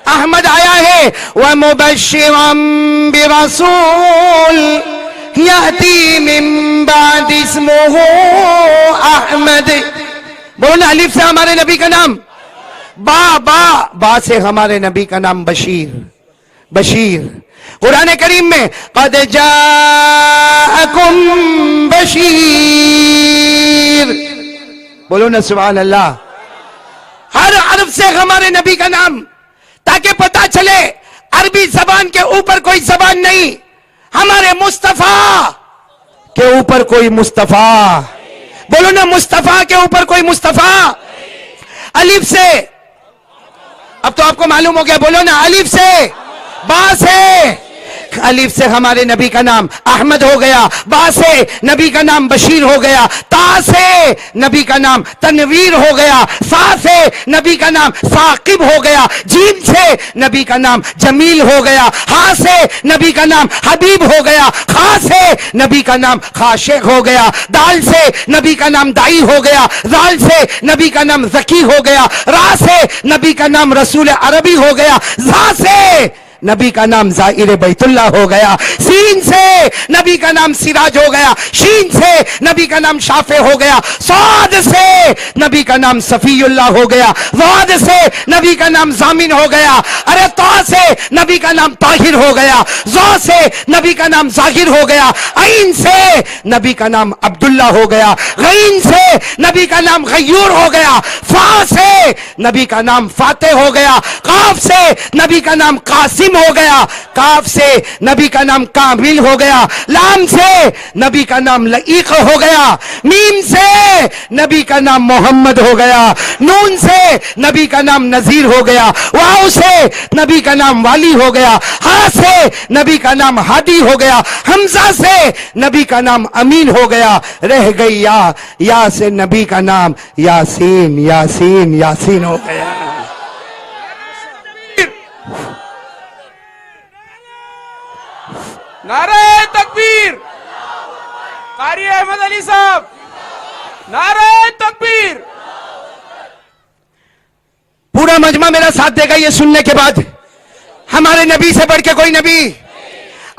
अहमद आया है। व मुबश्शिरम बिरसूल याती मिन बाद इस्मुहु अहमद। बोलो ना, अलिफ से हमारे नबी का नाम। बा से हमारे नबी का नाम बशीर। बशीर कुरान करीम में क़द जाअकुम बशीर। बोलो ना सुभान अल्लाह। हर हर्फ से हमारे नबी का नाम, ताकि पता चले अरबी जबान के ऊपर कोई जबान नहीं, हमारे मुस्तफा के ऊपर कोई मुस्तफा। बोलो ना मुस्तफा के ऊपर कोई मुस्तफा। अलिफ से, अब तो आपको मालूम हो गया, बोलो ना अलिफ से, बा से, अलिफ से हमारे नबी का नाम अहमद हो गया, बा से नबी का नाम बशीर हो गया, ता से नबी का नाम तनवीर हो गया, सा से नबी का नाम साकिब हो गया, जीम से नबी का नाम जमील हो गया, हा से नबी का नाम हबीब हो गया, खा से नबी का नाम खाशिक हो गया, दाल से नबी का नाम दाई हो गया, दाल से नबी का नाम जकी हो गया, रा से नबी का नाम रसूल अरबी हो गया, जा से नबी का नाम जाहिर बैतुल्ला हो गया, सीन से नबी का नाम सिराज हो गया, शीन से नबी का नाम शाफे हो गया, साद से नबी का नाम सफीउल्लाह हो गया, वाद से नबी का नाम जामिन हो गया, अरे ता से नबी का नाम ताहिर हो गया, जा से नबी का नाम जाहिर हो गया, ऐन से नबी का नाम अब्दुल्ला हो गया, गईन से नबी का नाम गयूर हो गया, फा से नबी का नाम फातेह हो गया, काफ से नबी का नाम कासिम हो गया, काफ से नबी का नाम कामिल हो गया, लाम से नबी का नाम लईक हो गया, मीम से नबी का नाम मोहम्मद हो गया, नून से नबी का नाम नजीर हो गया, वाव से नबी का नाम वाली हो गया, हा से नबी का नाम हादी हो गया, हमजा से नबी का नाम अमीन हो गया, रह गई या से नबी का नाम यासीन यासीन यासीन हो गया। नारे तकबीर, कारी अहमद अली साहब, नारे तकबीर। पूरा मजमा मेरा साथ देगा ये सुनने के बाद। हमारे नबी से बढ़ के कोई नबी,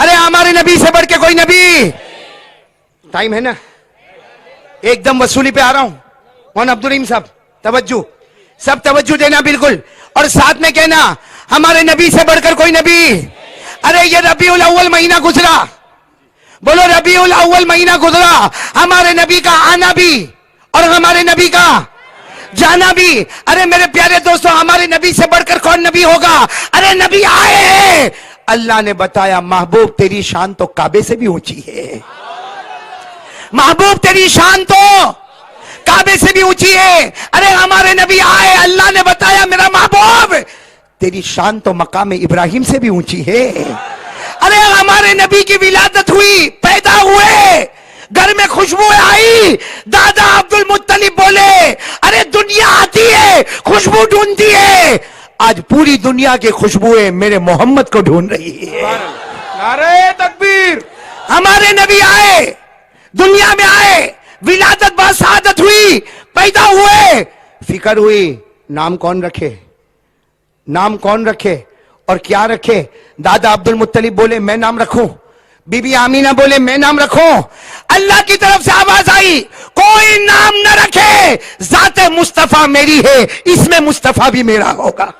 अरे हमारे नबी से बढ़ के कोई नबी। टाइम है ना, एकदम वसूली पे आ रहा हूं। मौन अब्दुल रहीम साहब तवज्जो, सब तवज्जो देना बिल्कुल, और साथ में कहना हमारे नबी से बढ़कर कोई नबी। अरे ये रबीउल अव्वल महीना गुजरा, बोलो रबीउल अव्वल महीना गुजरा, हमारे नबी का आना भी और हमारे नबी का जाना भी। अरे मेरे प्यारे दोस्तों, हमारे नबी से बढ़कर कौन नबी होगा? अरे नबी आए हैं। अल्लाह ने बताया महबूब तेरी शान तो काबे से भी ऊंची है, महबूब तेरी शान तो काबे से भी ऊंची है। अरे हमारे नबी आए, अल्लाह ने बताया मेरा महबूब तेरी शान तो मकाम इब्राहिम से भी ऊंची है। अरे हमारे नबी की विलादत हुई, पैदा हुए, घर में खुशबू आई, दादा अब्दुल मुत्तलिब बोले अरे दुनिया आती है खुशबू ढूंढती है, आज पूरी दुनिया की खुशबुएं मेरे मोहम्मद को ढूंढ रही है। नारे तकबीर। हमारे नबी आए, दुनिया में आए, विलादत बासादत हुई, पैदा हुए, फिक्र हुई नाम कौन रखे, नाम कौन रखे और क्या रखे। दादा अब्दुल मुत्तलिब बोले मैं नाम रखूं, बीबी आमीना बोले मैं नाम रखूं। अल्लाह की तरफ से आवाज आई कोई नाम न रखे, जाते मुस्तफा मेरी है, इसमें मुस्तफा भी मेरा होगा।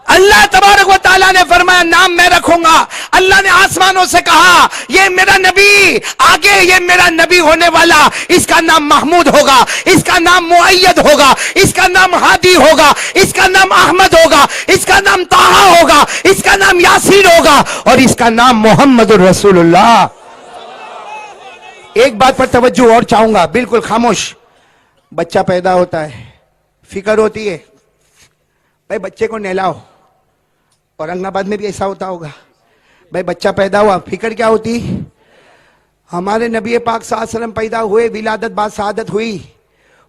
अल्लाह तबारक व तआला ने फरमाया नाम मैं रखूंगा। अल्लाह ने आसमानों से कहा ये मेरा नबी, आगे ये मेरा नबी होने वाला, इसका नाम महमूद होगा, इसका नाम मुअय्यद होगा, इसका नाम हादी होगा, इसका नाम अहमद होगा, इसका नाम ताहा होगा, इसका नाम यासीन होगा और इसका नाम मोहम्मदुर रसूलुल्लाह। एक बात पर तवज्जो और चाहूंगा, बिल्कुल खामोश। बच्चा पैदा होता है, फिक्र होती है भाई बच्चे को नहलाओ, औरंगाबाद में भी ऐसा होता होगा, भाई बच्चा पैदा हुआ फिक्र क्या होती। हमारे नबी पाक सल्लल्लाहु अलैहि वसल्लम पैदा हुए, विलादत बाद शहादत हुई,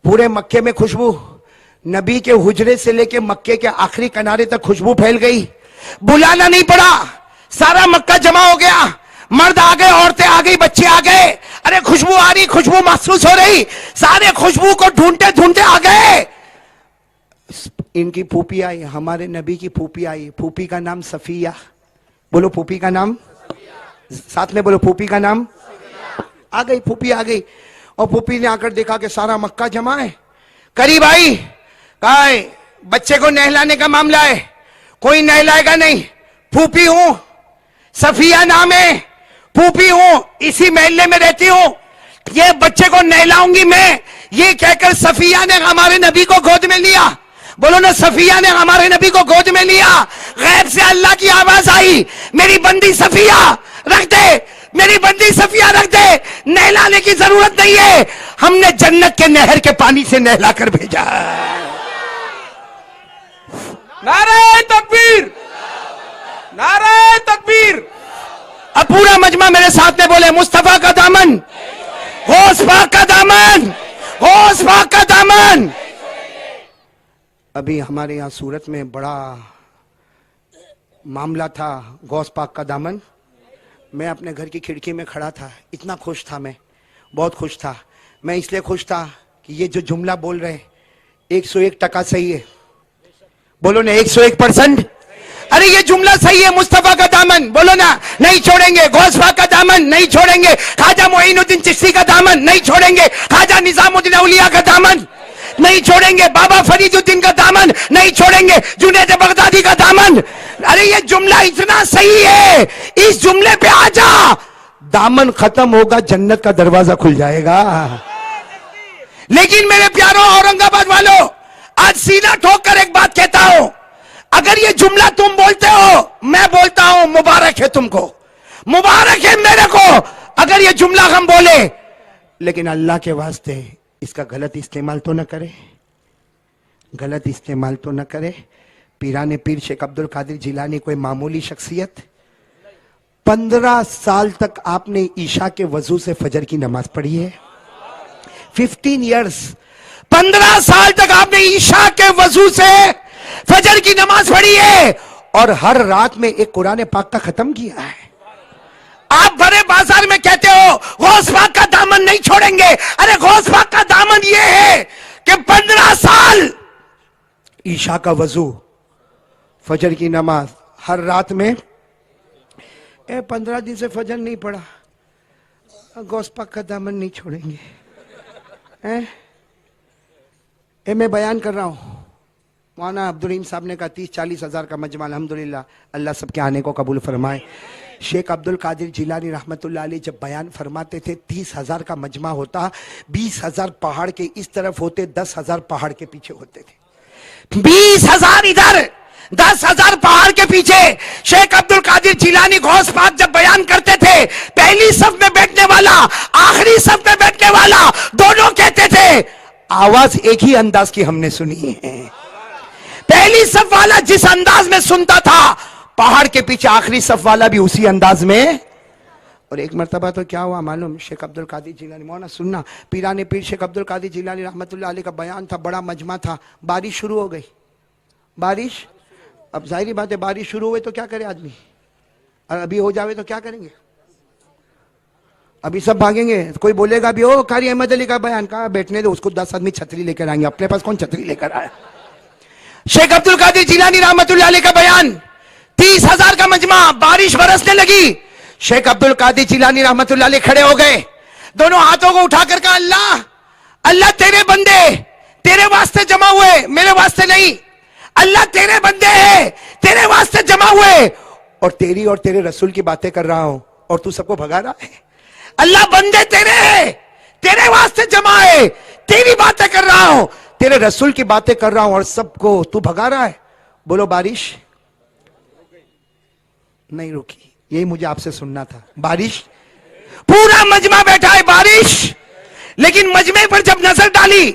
पूरे मक्के में खुशबू, नबी के हुजरे से लेके मक्के के आखिरी किनारे तक खुशबू फैल गई, बुलाना नहीं पड़ा, सारा मक्का जमा हो गया, मर्द आ गए, औरतें आ गई, बच्चे आ गए, अरे खुशबू आ रही, खुशबू महसूस हो रही, सारे खुशबू को ढूंढते ढूंढते आ गए। इनकी फूफी आई, हमारे नबी की फूफी आई, फूफी का नाम सफिया, बोलो फूफी का नाम, साथ में बोलो फूफी का नाम। आ गई फूफी आ गई, और फूफी ने आकर देखा कि सारा मक्का जमा है, करीब आई, कहा बच्चे को नहलाने का मामला है, कोई नहलाएगा नहीं, फूफी हूं, सफिया नाम है, फूफी हूं, इसी महल्ले में रहती हूं, ये बच्चे को नहलाऊंगी मैं। ये कहकर सफिया ने हमारे नबी को गोद में लिया, बोलो ना सफिया ने हमारे नबी को गोद में लिया। गैब से अल्लाह की आवाज आई मेरी बंदी सफिया रख दे, मेरी बंदी सफिया रख दे, नहलाने की जरूरत नहीं है, हमने जन्नत के नहर के पानी से नहला कर भेजा। नारे तकबीर, नारे तकबीर। अब पूरा मजमा मेरे साथ में बोले मुस्तफा का दामन, गौस पाक का दामन, गौस पाक का दामन। अभी हमारे यहाँ सूरत में बड़ा मामला था, गौस पाक का दामन, मैं अपने घर की खिड़की में खड़ा था, इतना खुश था, मैं बहुत खुश था। मैं इसलिए खुश था कि ये जो जुमला बोल रहे हैं 101% सही है। बोलो ना 101%। अरे ये जुमला सही है। मुस्तफा का दामन बोलो ना नहीं छोड़ेंगे, गौसफा का दामन नहीं छोड़ेंगे, ख्वाजा मोइनुद्दीन चिश्ती का दामन नहीं छोड़ेंगे, ख्वाजा निजामुद्दीन औलिया का दामन नहीं छोड़ेंगे, बाबा फरीदुद्दीन का दामन नहीं छोड़ेंगे, जुनैद बगदादी का दामन। अरे ये जुमला इतना सही है, इस जुमले पे आ जा, दामन खत्म होगा, जन्नत का दरवाजा खुल जाएगा। लेकिन मेरे प्यारों औरंगाबाद वालों, आज सीधा ठोक कर एक बात कहता हूं, अगर ये जुमला तुम बोलते हो, मैं बोलता हूं मुबारक है तुमको, मुबारक है मेरे को अगर ये जुमला हम बोले, लेकिन अल्लाह के वास्ते इसका गलत इस्तेमाल तो न करे, गलत इस्तेमाल तो न करे। पीराने पीर शेख अब्दुल कादिर जिलानी कोई मामूली शख्सियत, 15 साल तक आपने ईशा के वजू से फजर की नमाज पढ़ी है। 15 इयर्स, 15 साल तक आपने ईशा के वजू से फजर की नमाज पढ़ी है और हर रात में एक कुरान पाक का खत्म किया है। आप बड़े बाजार में कहते हो गौस पाक का दामन नहीं छोड़ेंगे। अरे गौस पाक का दामन यह है कि 15 साल ईशा का वजू, फजर की नमाज हर रात में। 15 दिन से फजर नहीं पड़ा, गौस पाक का दामन नहीं छोड़ेंगे। मैं बयान कर रहा हूं, मौलाना अब्दुल रहीम साहब ने कहा 30-40 हजार का मजमा, अल्हम्दुलिल्लाह, अल्लाह सबके आने को कबूल फरमाए। शेख अब्दुल कादिर जिलानी रहमतुल्लाह अलैह जब बयान फरमाते थे 30,000 का मजमा होता, 20,000 पहाड़ के इस तरफ होते, 10,000 पहाड़ के पीछे होते थे। 20,000 इधर, 10,000 पहाड़ के पीछे। शेख अब्दुल कादिर जिलानी गौस पाक जब बयान करते थे, पहली सफ में बैठने वाला, आखिरी सफ में बैठने वाला, दोनों कहते थे आवाज एक ही अंदाज की हमने सुनी है। पहली सफ वाला जिस अंदाज में सुनता था, पहाड़ के पीछे आखिरी सफ वाला भी उसी अंदाज में। और एक मर्तबा तो क्या हुआ मालूम, शेख अब्दुल कादिर जिलानी, मौलाना सुनना, पीराने पीर शेख अब्दुल कादिर जिलानी रहमतुल्लाह अलैह का बयान था, बड़ा मजमा था, बारिश शुरू हो गई। बारिश, अब जाहिर बात है बारिश शुरू हुई तो क्या करे आदमी, और अभी हो जावे तो क्या करेंगे, अभी सब भागेंगे। कोई बोलेगा भी ओ कारी अहमद अली का बयान, कहा बैठने दो उसको, 10 आदमी छतरी लेकर आएंगे, अपने पास कौन छतरी लेकर आया। शेख अब्दुल कादिर जिलानी रहमतुल्लाह अलैह का बयान, 30,000 का मजमा, बारिश बरसने लगी। शेख अब्दुल कादिर जिलानी रहमतुल्लाह अलैह खड़े हो गए, दोनों हाथों को उठाकर कहा अल्लाह, अल्लाह तेरे बंदे तेरे वास्ते जमा हुए, मेरे वास्ते नहीं। अल्लाह तेरे बंदे हैं, तेरे वास्ते जमा हुए, और तेरी और तेरे रसूल की बातें कर रहा हूं और तू सबको भगा रहा है। अल्लाह बंदे तेरे हैं, तेरे वास्ते जमा है, तेरी बातें कर रहा हूं, तेरे रसूल की बातें कर रहा हूं और सबको तू भगा रहा है। बोलो बारिश नहीं रुकी, यही मुझे आपसे सुनना था। बारिश, पूरा मजमा बैठा है बारिश, लेकिन मजमे पर जब नजर डाली,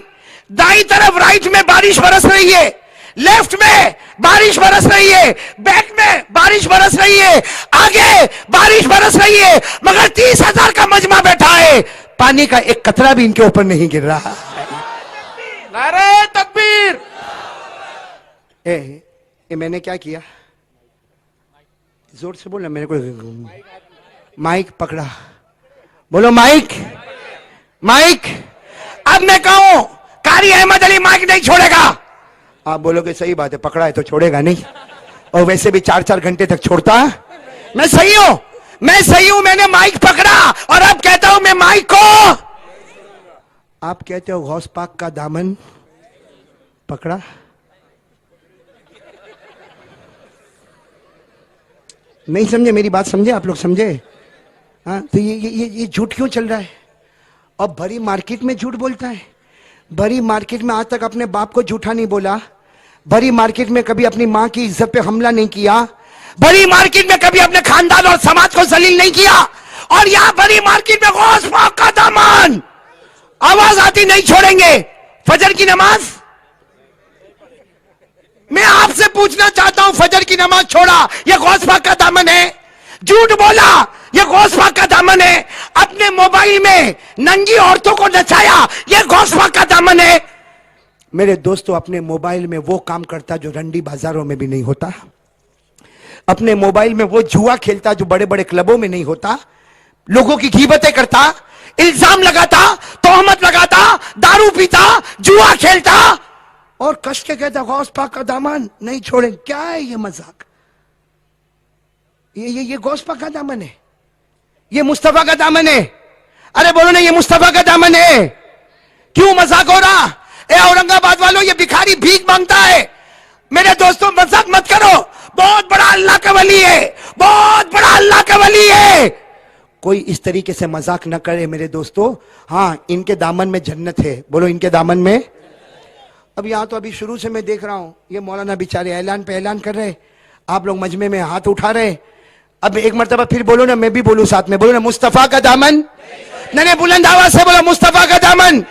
दाईं तरफ राइट में बारिश बरस रही है, लेफ्ट में बारिश बरस रही है, बैक में बारिश बरस रही है, आगे बारिश बरस रही है, मगर 30,000 का मजमा बैठा है, पानी का एक कतरा भी इनके ऊपर नहीं गिर रहा। नारे तकबीर। ए मैंने क्या किया, जोर से बोलना, मेरे को माइक पकड़ा, बोलो माइक, माइक। अब मैं कहूं कारी अहमद अली माइक नहीं छोड़ेगा, आप बोलोगे सही बात है, पकड़ा है तो छोड़ेगा नहीं, और वैसे भी 4-4 घंटे तक छोड़ता। मैं सही हूं, मैं सही हूं, मैंने माइक पकड़ा और अब कहता हूं मैं माइक को, आप कहते हो गौस पाक का दामन पकड़ा। नहीं समझे मेरी बात, समझे आप लोग, समझे? हाँ, तो ये झूठ क्यों चल रहा है? और भरी मार्केट में झूठ बोलता है, भरी मार्केट में आज तक अपने बाप को झूठा नहीं बोला, भरी मार्केट में कभी अपनी मां की इज्जत पे हमला नहीं किया, भरी मार्केट में कभी अपने खानदान और समाज को जलील नहीं किया, और यहां भरी मार्केट में गौस पाक का दामन, आवाज आती नहीं छोड़ेंगे। फजर की नमाज, मैं आपसे पूछना चाहता हूं, फजर की नमाज छोड़ा, यह गौस पाक का दामन है? झूठ बोला, यह गौस पाक का दामन है? अपने मोबाइल में नंगी औरतों को नचाया, यह गौस पाक का दामन है? मेरे दोस्तों, अपने मोबाइल में वो काम करता जो रंडी बाजारों में भी नहीं होता। अपने मोबाइल में वो जुआ खेलता जो बड़े बड़े क्लबों में नहीं होता, लोगों की गीबतें करता, इल्जाम लगाता, तोहमत लगाता, दारू पीता, जुआ खेलता और कष्ट के कहता गौस पाक का दामन नहीं छोड़े। क्या है ये मजाक? ये गौस पाक का दामन है, ये मुस्तफा का दामन है। अरे बोलो ना, ये मुस्तफा का दामन है। क्यों मजाक हो रहा? ए औरंगाबाद वालों, ये भिखारी भीख मांगता है। मेरे दोस्तों मजाक मत करो, बहुत बड़ा अल्लाह का वली है, बहुत बड़ा अल्लाह का वली है। कोई इस तरीके से मजाक न करे मेरे दोस्तों। हाँ, इनके दामन में जन्नत है। बोलो, इनके दामन में। अब यहां तो अभी शुरू से मैं देख रहा हूं, ये मौलाना बेचारे ऐलान पे ऐलान कर रहे, आप लोग मजमे में हाथ उठा रहे। अब एक मर्तबा फिर बोलो ना, मैं भी बोलूं साथ में, बोलो ना, मुस्तफा का दामन। नहीं, बुलंद आवाज से बोलो, मुस्तफा का दामन।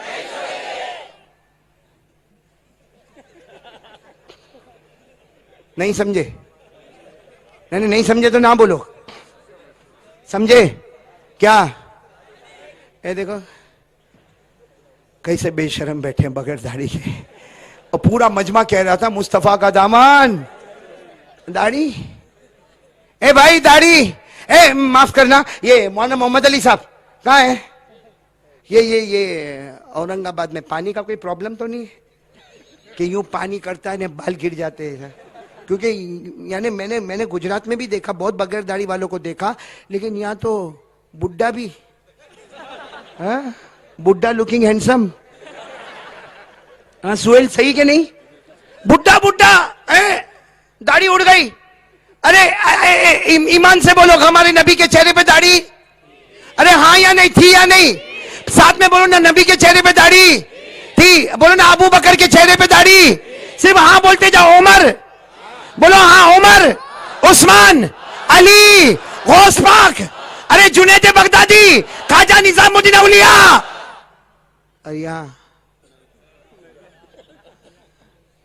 नहीं समझे? नहीं समझे तो ना बोलो। समझे क्या? ये देखो कैसे बेशरम बैठे हैं बगैर दाढ़ी के, और पूरा मजमा कह रहा था मुस्तफा का दामन। दाढ़ी? ए भाई दाढ़ी, ए माफ करना, ये मौलाना मोहम्मद अली साहब कहाँ है? ये औरंगाबाद में पानी का कोई प्रॉब्लम तो नहीं है कि यूं पानी करता है ना बाल गिर जाते हैं? क्योंकि यानी मैंने गुजरात में भी देखा, बहुत बगैर दाढ़ी वालों को देखा, लेकिन यहाँ तो बुड्ढा भी, हाँ बुड्ढा लुकिंग हैंडसम। हाँ सुहेल, सही के नहीं? बुड्ढा बुड्ढा दाढ़ी उड़ गई। अरे ईमान से बोलो, हमारे नबी के चेहरे पे दाढ़ी? अरे हाँ या नहीं, थी या नहीं? साथ में बोलो ना, नबी के चेहरे पे दाढ़ी थी। बोलो ना, अबू बकर के चेहरे पे दाढ़ी? सिर्फ हाँ बोलते जाओ। उमर बोलो, हाँ उमर, उस्मान, अली, गौस पाक, अरे जुनैद बगदादी, ख्वाजा निजामुद्दीन औलिया। अरिया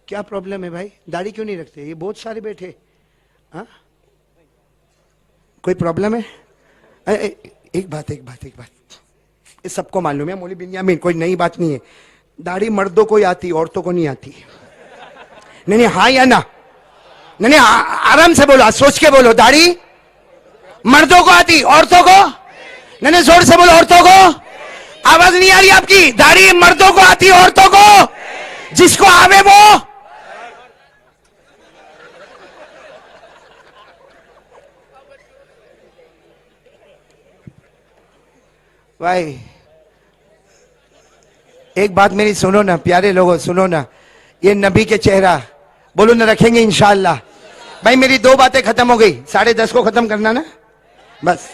क्या प्रॉब्लम है भाई? दाढ़ी क्यों नहीं रखते? ये बहुत सारे बैठे। हाँ कोई प्रॉब्लम है? एक बात ये सबको मालूम है, मौलवी बिन्यामीन, कोई नई बात नहीं है। दाढ़ी मर्दों को ही आती, औरतों को नहीं आती। नहीं हाँ या ना? नहीं आराम से बोलो, सोच के बोलो। दाढ़ी मर्दों को आती, औरतों को? नहीं जोर से बोलो, औरतों को। आवाज नहीं आ रही आपकी? दाढ़ी मर्दों को आती, औरतों को? जिसको आवे वो। भाई एक बात मेरी सुनो ना, प्यारे लोगों सुनो ना, ये नबी के चेहरा बोलो ना रखेंगे इंशाअल्लाह। भाई मेरी 2 बातें खत्म हो गई, 10:30 को खत्म करना ना बस।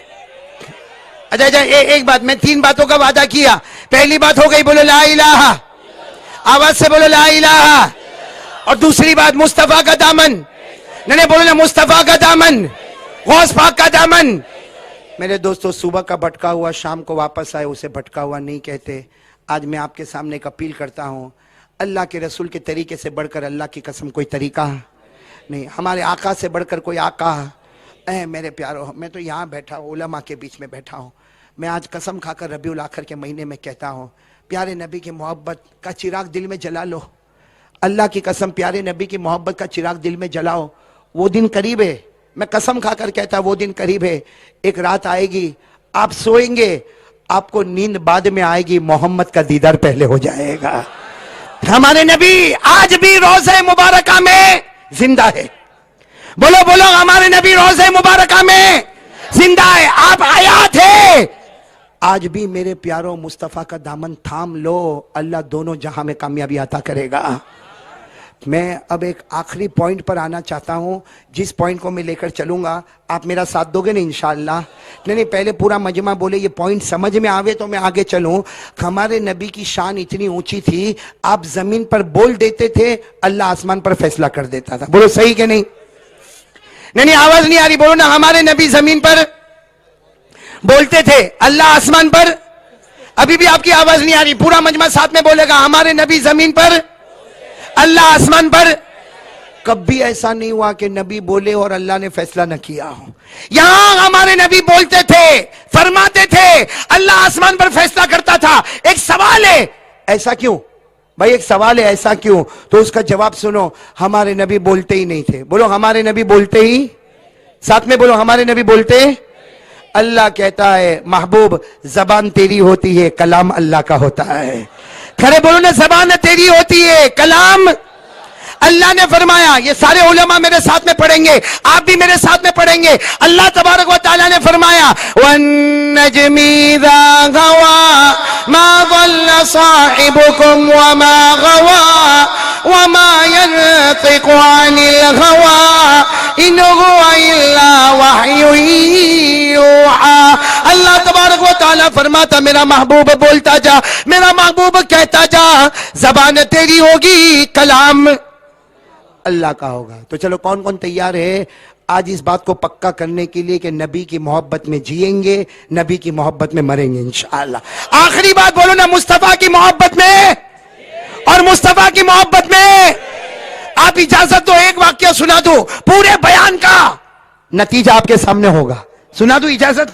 अच्छा एक बात, मैं 3 बातों का वादा किया। पहली बात हो गई, बोलो ला इलाहा, आवाज से बोलो ला इलाहा। और दूसरी बात, मुस्तफा का दामन। नहीं बोलो ना, मुस्तफा का दामन, गौस पाक का दामन। मेरे दोस्तों, सुबह का भटका हुआ शाम को वापस आए, उसे भटका हुआ नहीं कहते। आज मैं आपके सामने एक अपील करता हूं, अल्लाह के रसूल के तरीके से बढ़कर अल्लाह की कसम कोई तरीका नहीं, हमारे आका से बढ़कर कोई आका। मेरे प्यारो, मैं तो यहाँ बैठा हूँ, उलमा के बीच में बैठा हूँ। मैं आज कसम खाकर रबीउल आखिर के महीने में कहता हूँ, प्यारे नबी की मोहब्बत का चिराग दिल में जला लो। अल्लाह की कसम, प्यारे नबी की मोहब्बत का चिराग दिल में जलाओ। वो दिन करीब है, मैं कसम खाकर कहता, वो दिन करीब है। एक रात आएगी, आप सोएंगे, आपको नींद बाद में आएगी, मोहम्मद का दीदार पहले हो जाएगा। हमारे नबी आज भी रोज़े मुबारका में जिंदा है। बोलो बोलो, हमारे नबी रोज़े मुबारका में जिंदा है। आप आयात है। आज भी मेरे प्यारों, मुस्तफा का दामन थाम लो, अल्लाह दोनों जहां में कामयाबी अता करेगा। मैं अब एक आखिरी पॉइंट पर आना चाहता हूं, जिस पॉइंट को मैं लेकर चलूंगा, आप मेरा साथ दोगे ना इंशाअल्लाह? नहीं पहले पूरा मजमा बोले, ये पॉइंट समझ में आवे तो मैं आगे चलूं। हमारे नबी की शान इतनी ऊंची थी, आप जमीन पर बोल देते थे, अल्लाह आसमान पर फैसला कर देता था। बोलो सही के नहीं? नहीं आवाज नहीं आ रही, बोलो ना। हमारे नबी जमीन पर बोलते थे, अल्लाह आसमान पर। अभी भी आपकी आवाज नहीं आ रही, पूरा मजमा साथ में बोलेगा, हमारे नबी जमीन पर, अल्लाह आसमान पर। कभी ऐसा नहीं हुआ कि नबी बोले और अल्लाह ने फैसला न किया हो। यहां हमारे नबी बोलते थे, फरमाते थे, अल्लाह आसमान पर फैसला करता था। एक सवाल है, ऐसा क्यों भाई? एक सवाल है, ऐसा क्यों? तो उसका जवाब सुनो, हमारे नबी बोलते ही नहीं थे। बोलो, हमारे नबी बोलते ही साथ में बोलो हमारे नबी बोलते। अल्लाह कहता है महबूब जबान तेरी होती है, कलाम अल्लाह का होता है। खड़े बोलो ना, जबान तेरी होती है, कलाम अल्लाह ने फरमाया। ये सारे उलमा मेरे साथ में पढ़ेंगे, आप भी मेरे साथ में पढ़ेंगे। अल्लाह तबारक व तआला ने फरमाया वन्नजमी इज़ा गवा मा ज़ल्ला साहिबुकुम व मा गवा व मा यंतिकु अनिल हवा इन हुवा इल्ला वह्युन यूहा। अल्लाह तबारक व तआला फरमाता मेरा महबूब बोलता जा, मेरा महबूब कहता जा, जबान तेरी होगी, कलाम अल्लाह का होगा। तो चलो कौन कौन तैयार है आज इस बात को पक्का करने के लिए कि नबी की मोहब्बत में जिएंगे, नबी की मोहब्बत में मरेंगे इंशाअल्लाह। आखिरी बात बोलो ना, मुस्तफा की मोहब्बत में और मुस्तफा की मोहब्बत में। आप इजाजत दो, एक वाक्य सुना दो, पूरे बयान का नतीजा आपके सामने होगा। सुना दो इजाजत,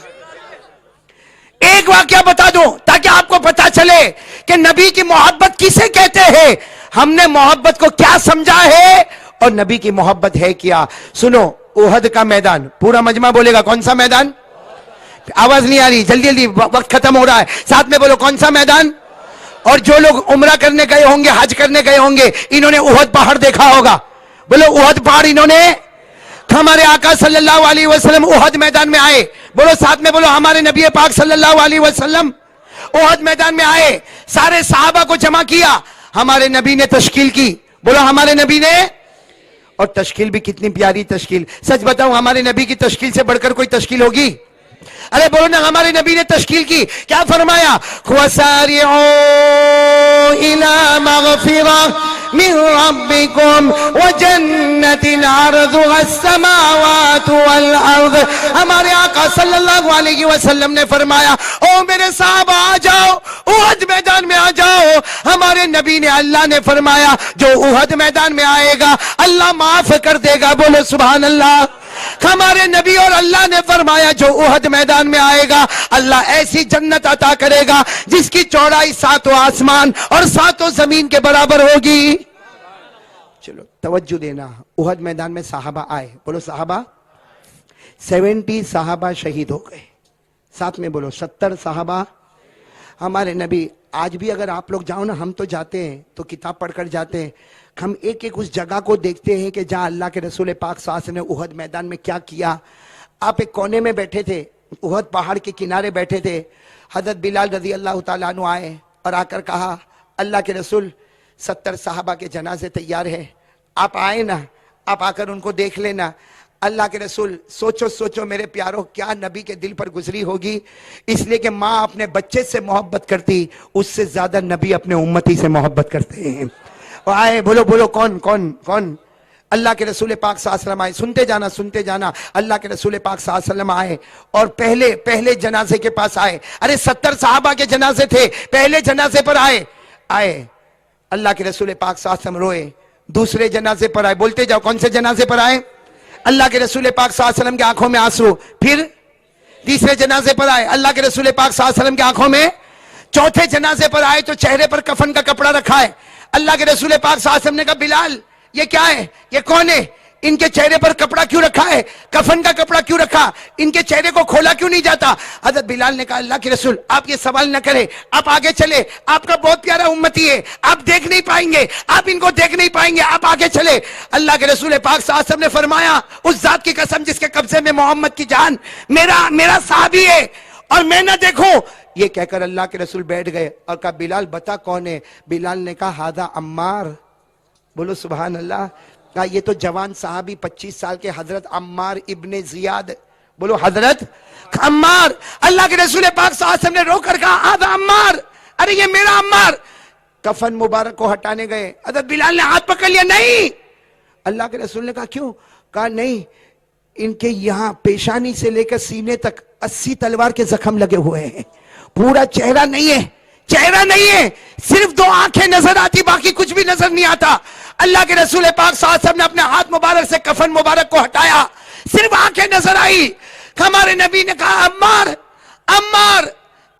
एक वाक्य बता दो ताकि आपको पता चले कि नबी की मोहब्बत किसे कहते हैं, हमने मोहब्बत को क्या समझा है और नबी की मोहब्बत है क्या। सुनो, उहद का मैदान, पूरा मजमा बोलेगा कौन सा मैदान। आवाज नहीं आ रही, जल्दी जल्दी वक्त खत्म हो रहा है, साथ में बोलो कौन सा मैदान। और जो लोग उम्रा करने गए होंगे, हज करने गए होंगे, इन्होंने उहद पहाड़ देखा होगा। बोलो उहद पहाड़ इन्होंने। हमारे आका सल्लल्लाहु अलैहि वसल्लम उहद मैदान में आए, बोलो साथ में बोलो हमारे नबी पाक सल्लल्लाहु अलैहि वसल्लम उहद मैदान में आए, सारे सहाबा को जमा किया, हमारे नबी ने तश्कील की। बोलो हमारे नबी ने, और तश्कील भी कितनी प्यारी तश्कील। सच बताऊं, हमारे नबी की तश्कील से बढ़कर कोई तश्कील होगी। अरे बोलो ना, हमारे नबी ने तश्कील की, क्या फरमाया, वसारिऊ इला मगफिरा मिन रब्बिकुम व जन्नतिन अर्दुहा अस्समावातु वल अर्द। हमारे आका सल्लल्लाहु अलैहि वसल्लम ने फरमाया, ओ मेरे साहब आ जाओ, उहद मैदान में आ जाओ। हमारे नबी ने, अल्लाह ने फरमाया जो उहद मैदान में आएगा अल्लाह माफ कर देगा। बोलो सुभान अल्लाह। हमारे नबी और अल्लाह ने फरमाया जो उहद मैदान में आएगा अल्लाह ऐसी जन्नत अता करेगा जिसकी चौड़ाई 7 आसमान और 7 जमीन के बराबर होगी। चलो तवज्जो देना, उहद मैदान में साहबा आए, बोलो साहबा। 70 साहबा शहीद हो गए, साथ में बोलो 70 साहबा। हमारे नबी, आज भी अगर आप लोग जाओ ना, हम तो जाते हैं तो किताब पढ़कर जाते हैं, हम एक एक उस जगह को देखते हैं कि जहां अल्लाह के रसूल पाक सल्लल्लाहु अलैहि वसल्लम ने उहद मैदान में क्या किया। आप एक कोने में बैठे थे, उहद पहाड़ के किनारे बैठे थे, हजरत बिलाल रजी अल्लाह तआला अन्हु आए और आकर कहा, अल्लाह के रसूल 70 साहबा के जनाजे तैयार है, आप आए ना, आप आकर उनको देख लेना। अल्लाह के रसूल, सोचो सोचो मेरे प्यारों, क्या नबी के दिल पर गुजरी होगी। इसलिए कि माँ अपने बच्चे से मोहब्बत करती, उससे ज्यादा नबी अपने उम्मती से मोहब्बत करते हैं। और आए, बोलो बोलो कौन कौन कौन। अल्लाह के रसूल पाक सल्लल्लाहु अलैहि वसल्लम आए, सुनते जाना। अल्लाह के रसूल पाक सल्लल्लाहु अलैहि वसल्लम आए और पहले जनाजे के पास आए। अरे 70 साहबा के जनाजे थे, पहले जनाजे पर आए। अल्लाह के रसूल पाक सल्लल्लाहु अलैहि वसल्लम रोए। दूसरे जनाजे पर आए, बोलते जाओ कौन से जनाजे पर आए। अल्लाह के रसूल पाक सल्लल्लाहु अलैहि वसल्लम की आंखों में आंसू। फिर तीसरे जनाजे पर आए, अल्लाह के रसूल पाक सल्लल्लाहु अलैहि वसल्लम की आंखों में। चौथे जनाजे पर आए तो चेहरे पर कफन का कपड़ा रखा है। अल्लाह के रसूल पाक सल्लल्लाहु अलैहि वसल्लम ने कहा, बिलाल ये क्या है, ये कौन है, इनके चेहरे पर कपड़ा क्यों रखा है, कफन का कपड़ा क्यों रखा, इनके चेहरे को खोला क्यों नहीं जाता। हजरत बिलाल ने कहा, अल्लाह के रसूल आप ये सवाल न करें, आप आगे चले, आपका बहुत प्यारा उम्मती है, आप देख नहीं पाएंगे, आप इनको देख नहीं पाएंगे, आप आगे चले। अल्लाह के रसूल पाक सल्लल्लाहु अलैहि वसल्लम ने फरमाया, उस जात की कसम जिसके कब्जे में मोहम्मद की जान, मेरा साहबी है और मैं ना देखूं। ये कहकर अल्लाह के रसूल बैठ गए और कहा, बिलाल बता कौन है। बिलाल ने कहा, हादा अम्मार। बोलो सुभान अल्लाह। कहा, ये तो जवान साहबी 25 साल के हजरत अम्मार इब्ने जियाद। बोलो हजरत अम्मार। अल्लाह के रसूल पाक सल्लल्लाहु अलैहि वसल्लम ने रोकर कहा, हादा अम्मार, अरे ये मेरा अम्मार। कफन मुबारक को हटाने गए, हजरत बिलाल ने हाथ पकड़ लिया, नहीं। अल्लाह के रसूल ने कहा, क्यों। कहा, नहीं, इनके यहां पेशानी से लेकर सीने तक 80 तलवार के जख्म लगे हुए हैं, पूरा चेहरा नहीं है, चेहरा नहीं है, सिर्फ 2 आंखें नजर आती, बाकी कुछ भी नजर नहीं आता। अल्लाह के रसूल पाक सल्लल्लाहु अलैहि वसल्लम ने अपने हाथ मुबारक से कफन मुबारक को हटाया, सिर्फ आंखें नजर आई। हमारे नबी ने कहा, अम्मार अम्मार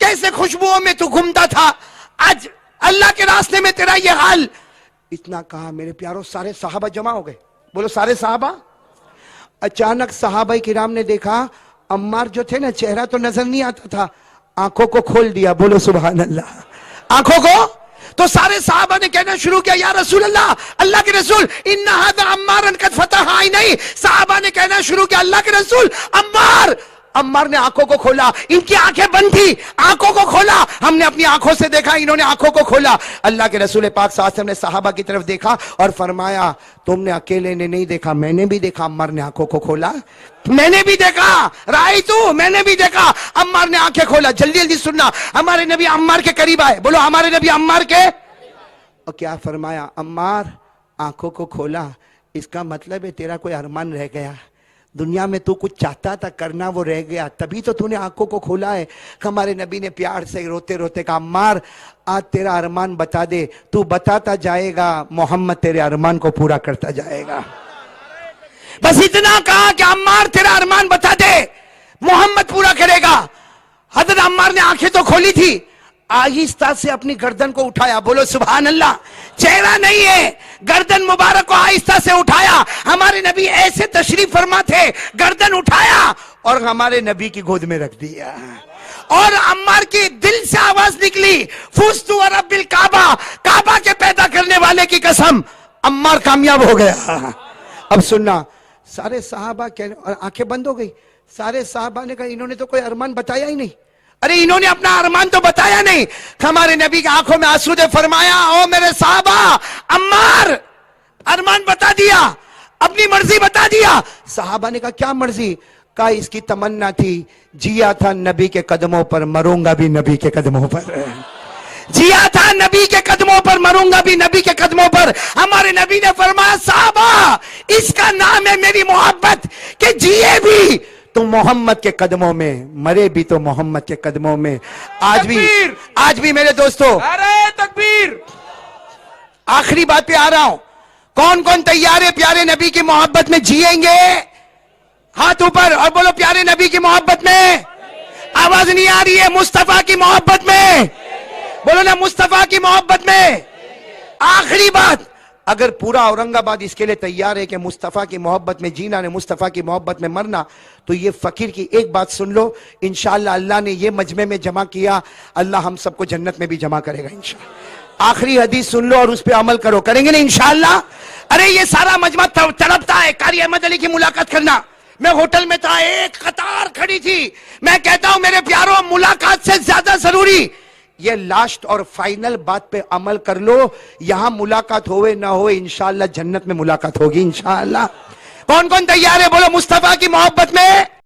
कैसे खुशबुओं में तू घूमता था, आज अल्लाह के रास्ते में तेरा ये हाल। इतना कहा मेरे प्यारों, सारे साहबा जमा हो गए। बोलो सारे साहबा। अचानक सहाबाई किराम ने देखा अम्मार जो थे ना, चेहरा तो नजर नहीं आता था, आंखों को खोल दिया। बोलो सुभान अल्लाह। आंखों को, तो सारे साहबा ने कहना शुरू किया, या रसूल अल्लाह, अल्लाह के रसूल, इन्ना हादा अम्मारन कद फतह नहीं। साहबा ने कहना शुरू किया, अल्लाह के रसूल, अम्मार। अम्मार ने आंखों को खोला, इनकी आंखें बंद थी, आंखों को खोला, हमने अपनी आंखों से देखा, इन्होंने आंखों को खोला। अल्लाह के रसूल पाक सल्लल्लाहु अलैहि वसल्लम ने सहाबा की तरफ देखा और फरमाया, तुमने अकेले ने नहीं देखा, मैंने भी देखा। अम्मार ने आंखों को खोला, मैंने भी देखा, राई तू, मैंने भी देखा। अम्मार ने आंखें खोला। जल्दी जल्दी सुनना, हमारे नबी अम्मार के करीब आए। बोलो हमारे नबी अम्मार के, और क्या फरमाया, अम्मार आंखों को खोला, इसका मतलब है तेरा कोई अरमान रह गया, दुनिया में तू कुछ चाहता था करना, वो रह गया, तभी तो तूने आंखों को खोला है। हमारे नबी ने प्यार से रोते रोते कहा, अम्मार आज तेरा अरमान बता दे, तू बताता जाएगा, मोहम्मद तेरे अरमान को पूरा करता जाएगा। बस इतना कहा कि अम्मार तेरा अरमान बता दे, मोहम्मद पूरा करेगा। हजरत अम्मार ने आंखें तो खोली थी, आहिस्ता से अपनी गर्दन को उठाया। बोलो सुभान अल्लाह। चेहरा नहीं है, गर्दन मुबारक को आहिस्ता से उठाया। हमारे नबी ऐसे तशरीफ फरमा थे, गर्दन उठाया और हमारे नबी की गोद में रख दिया। और अम्मार की दिल से आवाज निकली, फुस्तु व रब्बिल काबा, काबा के पैदा करने वाले की कसम, अम्मार कामयाब हो गया। अब सुनना, सारे साहबा कह, और आंखें बंद हो गई। सारे साहबा ने कहा, इन्होंने तो कोई अरमान बताया ही नहीं। अरे इन्होंने अपना अरमान तो बताया नहीं। हमारे नबी की आंखों में आंसू ने फरमाया, ओ मेरे साहबा, अम्मार अरमान बता दिया, अपनी मर्जी बता दिया। साहबा ने कहा, क्या मर्जी? कहा, इसकी तमन्ना थी, जिया था नबी के कदमों पर, मरूंगा भी नबी के कदमों पर। जिया था नबी के कदमों पर, मरूंगा भी नबी के कदमों पर। हमारे नबी ने फरमाया, साहबा इसका नाम है मेरी मोहब्बत, कि जिए भी तो मोहम्मद के कदमों में, मरे भी तो मोहम्मद के कदमों में। आज भी मेरे दोस्तों, अरे तकबीर। आखिरी बात पे आ रहा हूं, कौन कौन तैयार है प्यारे नबी की मोहब्बत में जिएंगे? हाथ ऊपर और बोलो, प्यारे नबी की मोहब्बत में। आवाज नहीं आ रही है, मुस्तफा की मोहब्बत में बोलो ना, मुस्तफा की मोहब्बत में। आखिरी बात, अगर पूरा औरंगाबाद इसके लिए तैयार है कि मुस्तफा की मोहब्बत में जीना ने, मुस्तफा की मोहब्बत में मरना, तो ये फकीर की एक बात सुन लो, इंशाअल्लाह अल्लाह ने ये मजमे में जमा किया, अल्लाह हम सबको जन्नत में भी जमा करेगा इंशाअल्लाह। आखिरी हदीस सुन लो और उस पर अमल करो, करेंगे ना इंशाअल्लाह। अरे ये सारा मजमा तड़पता है कारी अहमद अली की मुलाकात करना। मैं होटल में था, एक कतार खड़ी थी। मैं कहता हूं मेरे प्यारों, मुलाकात से ज्यादा जरूरी ये लास्ट और फाइनल बात पे अमल कर लो। यहां मुलाकात होवे ना हो, इंशाअल्लाह जन्नत में मुलाकात होगी इंशाअल्लाह। कौन कौन तैयार है बोलो, मुस्तफा की मोहब्बत में।